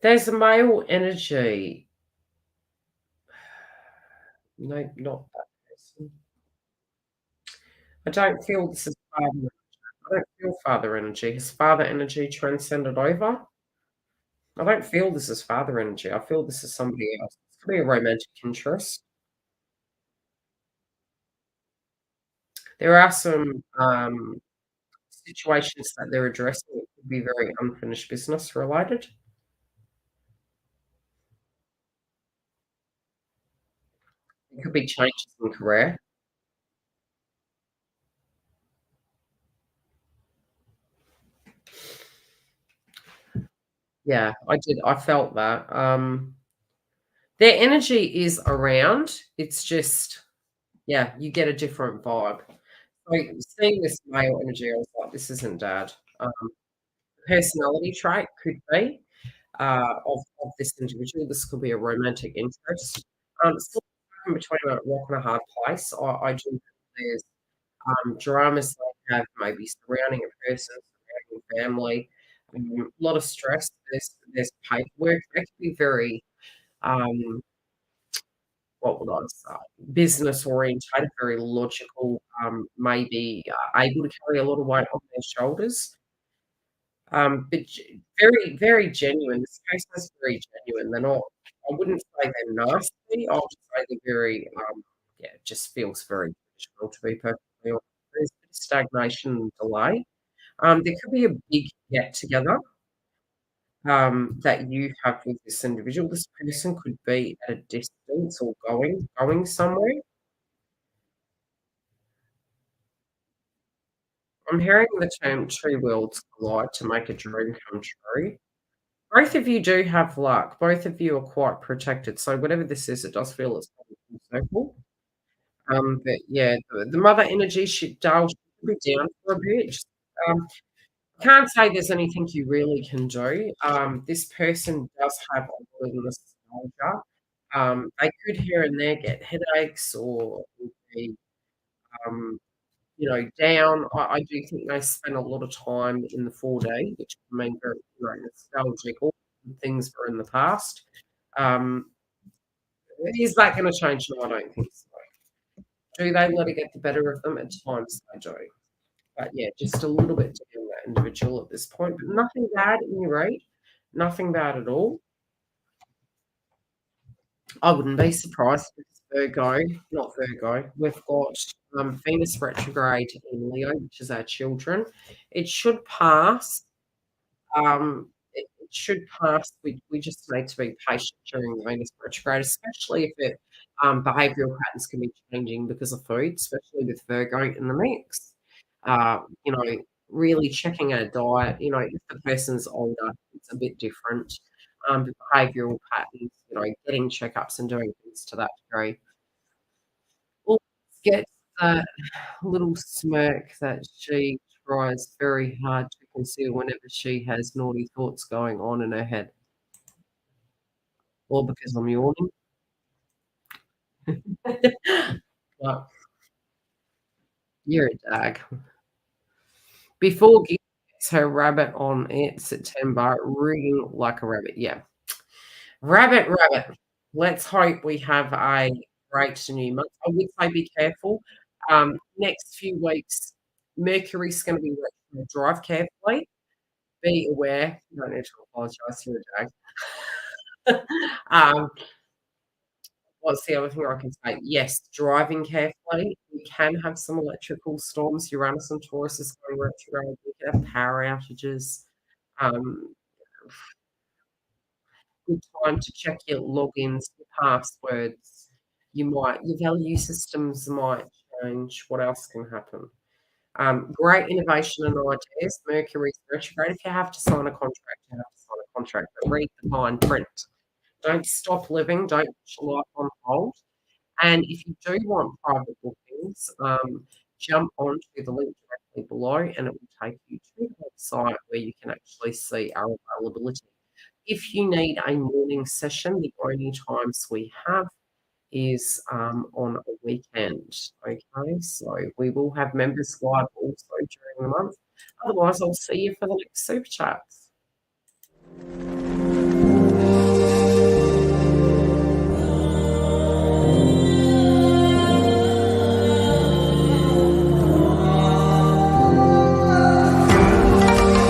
There's a male energy. No, not that person. I don't feel this is father. I don't feel father energy. Has father energy transcended over? I don't feel this is father energy. I feel this is somebody else. This could be a romantic interest. There are some, situations that they're addressing that could be very unfinished business related. It could be changes in career. Yeah, I felt that. Their energy is around, it's just yeah, you get a different vibe. So, seeing this male energy, I was like, "This isn't dad." Personality trait could be, of this individual. This could be a romantic interest. Still in between a rock and a hard place. I do think there's, dramas they have maybe surrounding a person, surrounding family, a lot of stress. There's paperwork. That could be very, um, what would I say, business orientated, very logical, maybe, able to carry a lot of weight on their shoulders. But very genuine. This person is very genuine. They're not I wouldn't say they're nasty, I'll just say they're very, yeah, it just feels very traditional, to be perfectly honest. There's a bit of stagnation and delay. There could be a big get together, that you have with this individual. This person could be at a distance or going somewhere. I'm hearing the term "two worlds collide" to make a dream come true. Both of you do have luck. Both of you are quite protected. So whatever this is, it does feel it's coming full circle. But yeah, the mother energy should be down for a bit. Um, can't say there's anything you really can do. This person does have a lot of nostalgia. They could here and there get headaches or be, um, down. I do think they spend a lot of time in the 4D, which can mean very, nostalgic. All the things were in the past. Um, is that gonna change? No, I don't think so. Do they let it get the better of them? At times they do. But yeah, just a little bit to on that individual at this point, but nothing bad in your rate. Nothing bad at all. I wouldn't be surprised if it's Virgo, not Virgo. We've got Venus retrograde in Leo, which is our children. It should pass. It should pass. We just need to be patient during the Venus retrograde, especially if behavioural patterns can be changing because of food, especially with Virgo in the mix. You know, really checking our diet. You know, if the person's older, it's a bit different. But behavioural patterns, you know, getting checkups and doing things to that degree. Always gets that little smirk that she tries very hard to conceal whenever she has naughty thoughts going on in her head, or because I'm yawning. But you're a dag. Before Gigi gets her rabbit on it, September, rigging like a rabbit. Yeah. Rabbit, rabbit. Let's hope we have a great new month. I would say be careful. Next few weeks, Mercury's gonna be retro. Drive carefully. Be aware. You don't need to apologise, you're a jag. Um, what's the other thing I can say? Yes, driving carefully. We can have some electrical storms. Uranus and Taurus is going retrograde. We can have power outages. Um, good time to check your logins, your passwords. Your value systems might change. What else can happen? Great innovation and ideas. Mercury's retrograde. If you have to sign a contract, you have to sign a contract, but read the fine print. Don't stop living. Don't put your life on hold. And if you do want private bookings, jump onto the link directly below and it will take you to the website where you can actually see our availability. If you need a morning session, the only times we have is on a weekend. Okay, so we will have members live also during the month. Otherwise, I'll see you for the next super chats.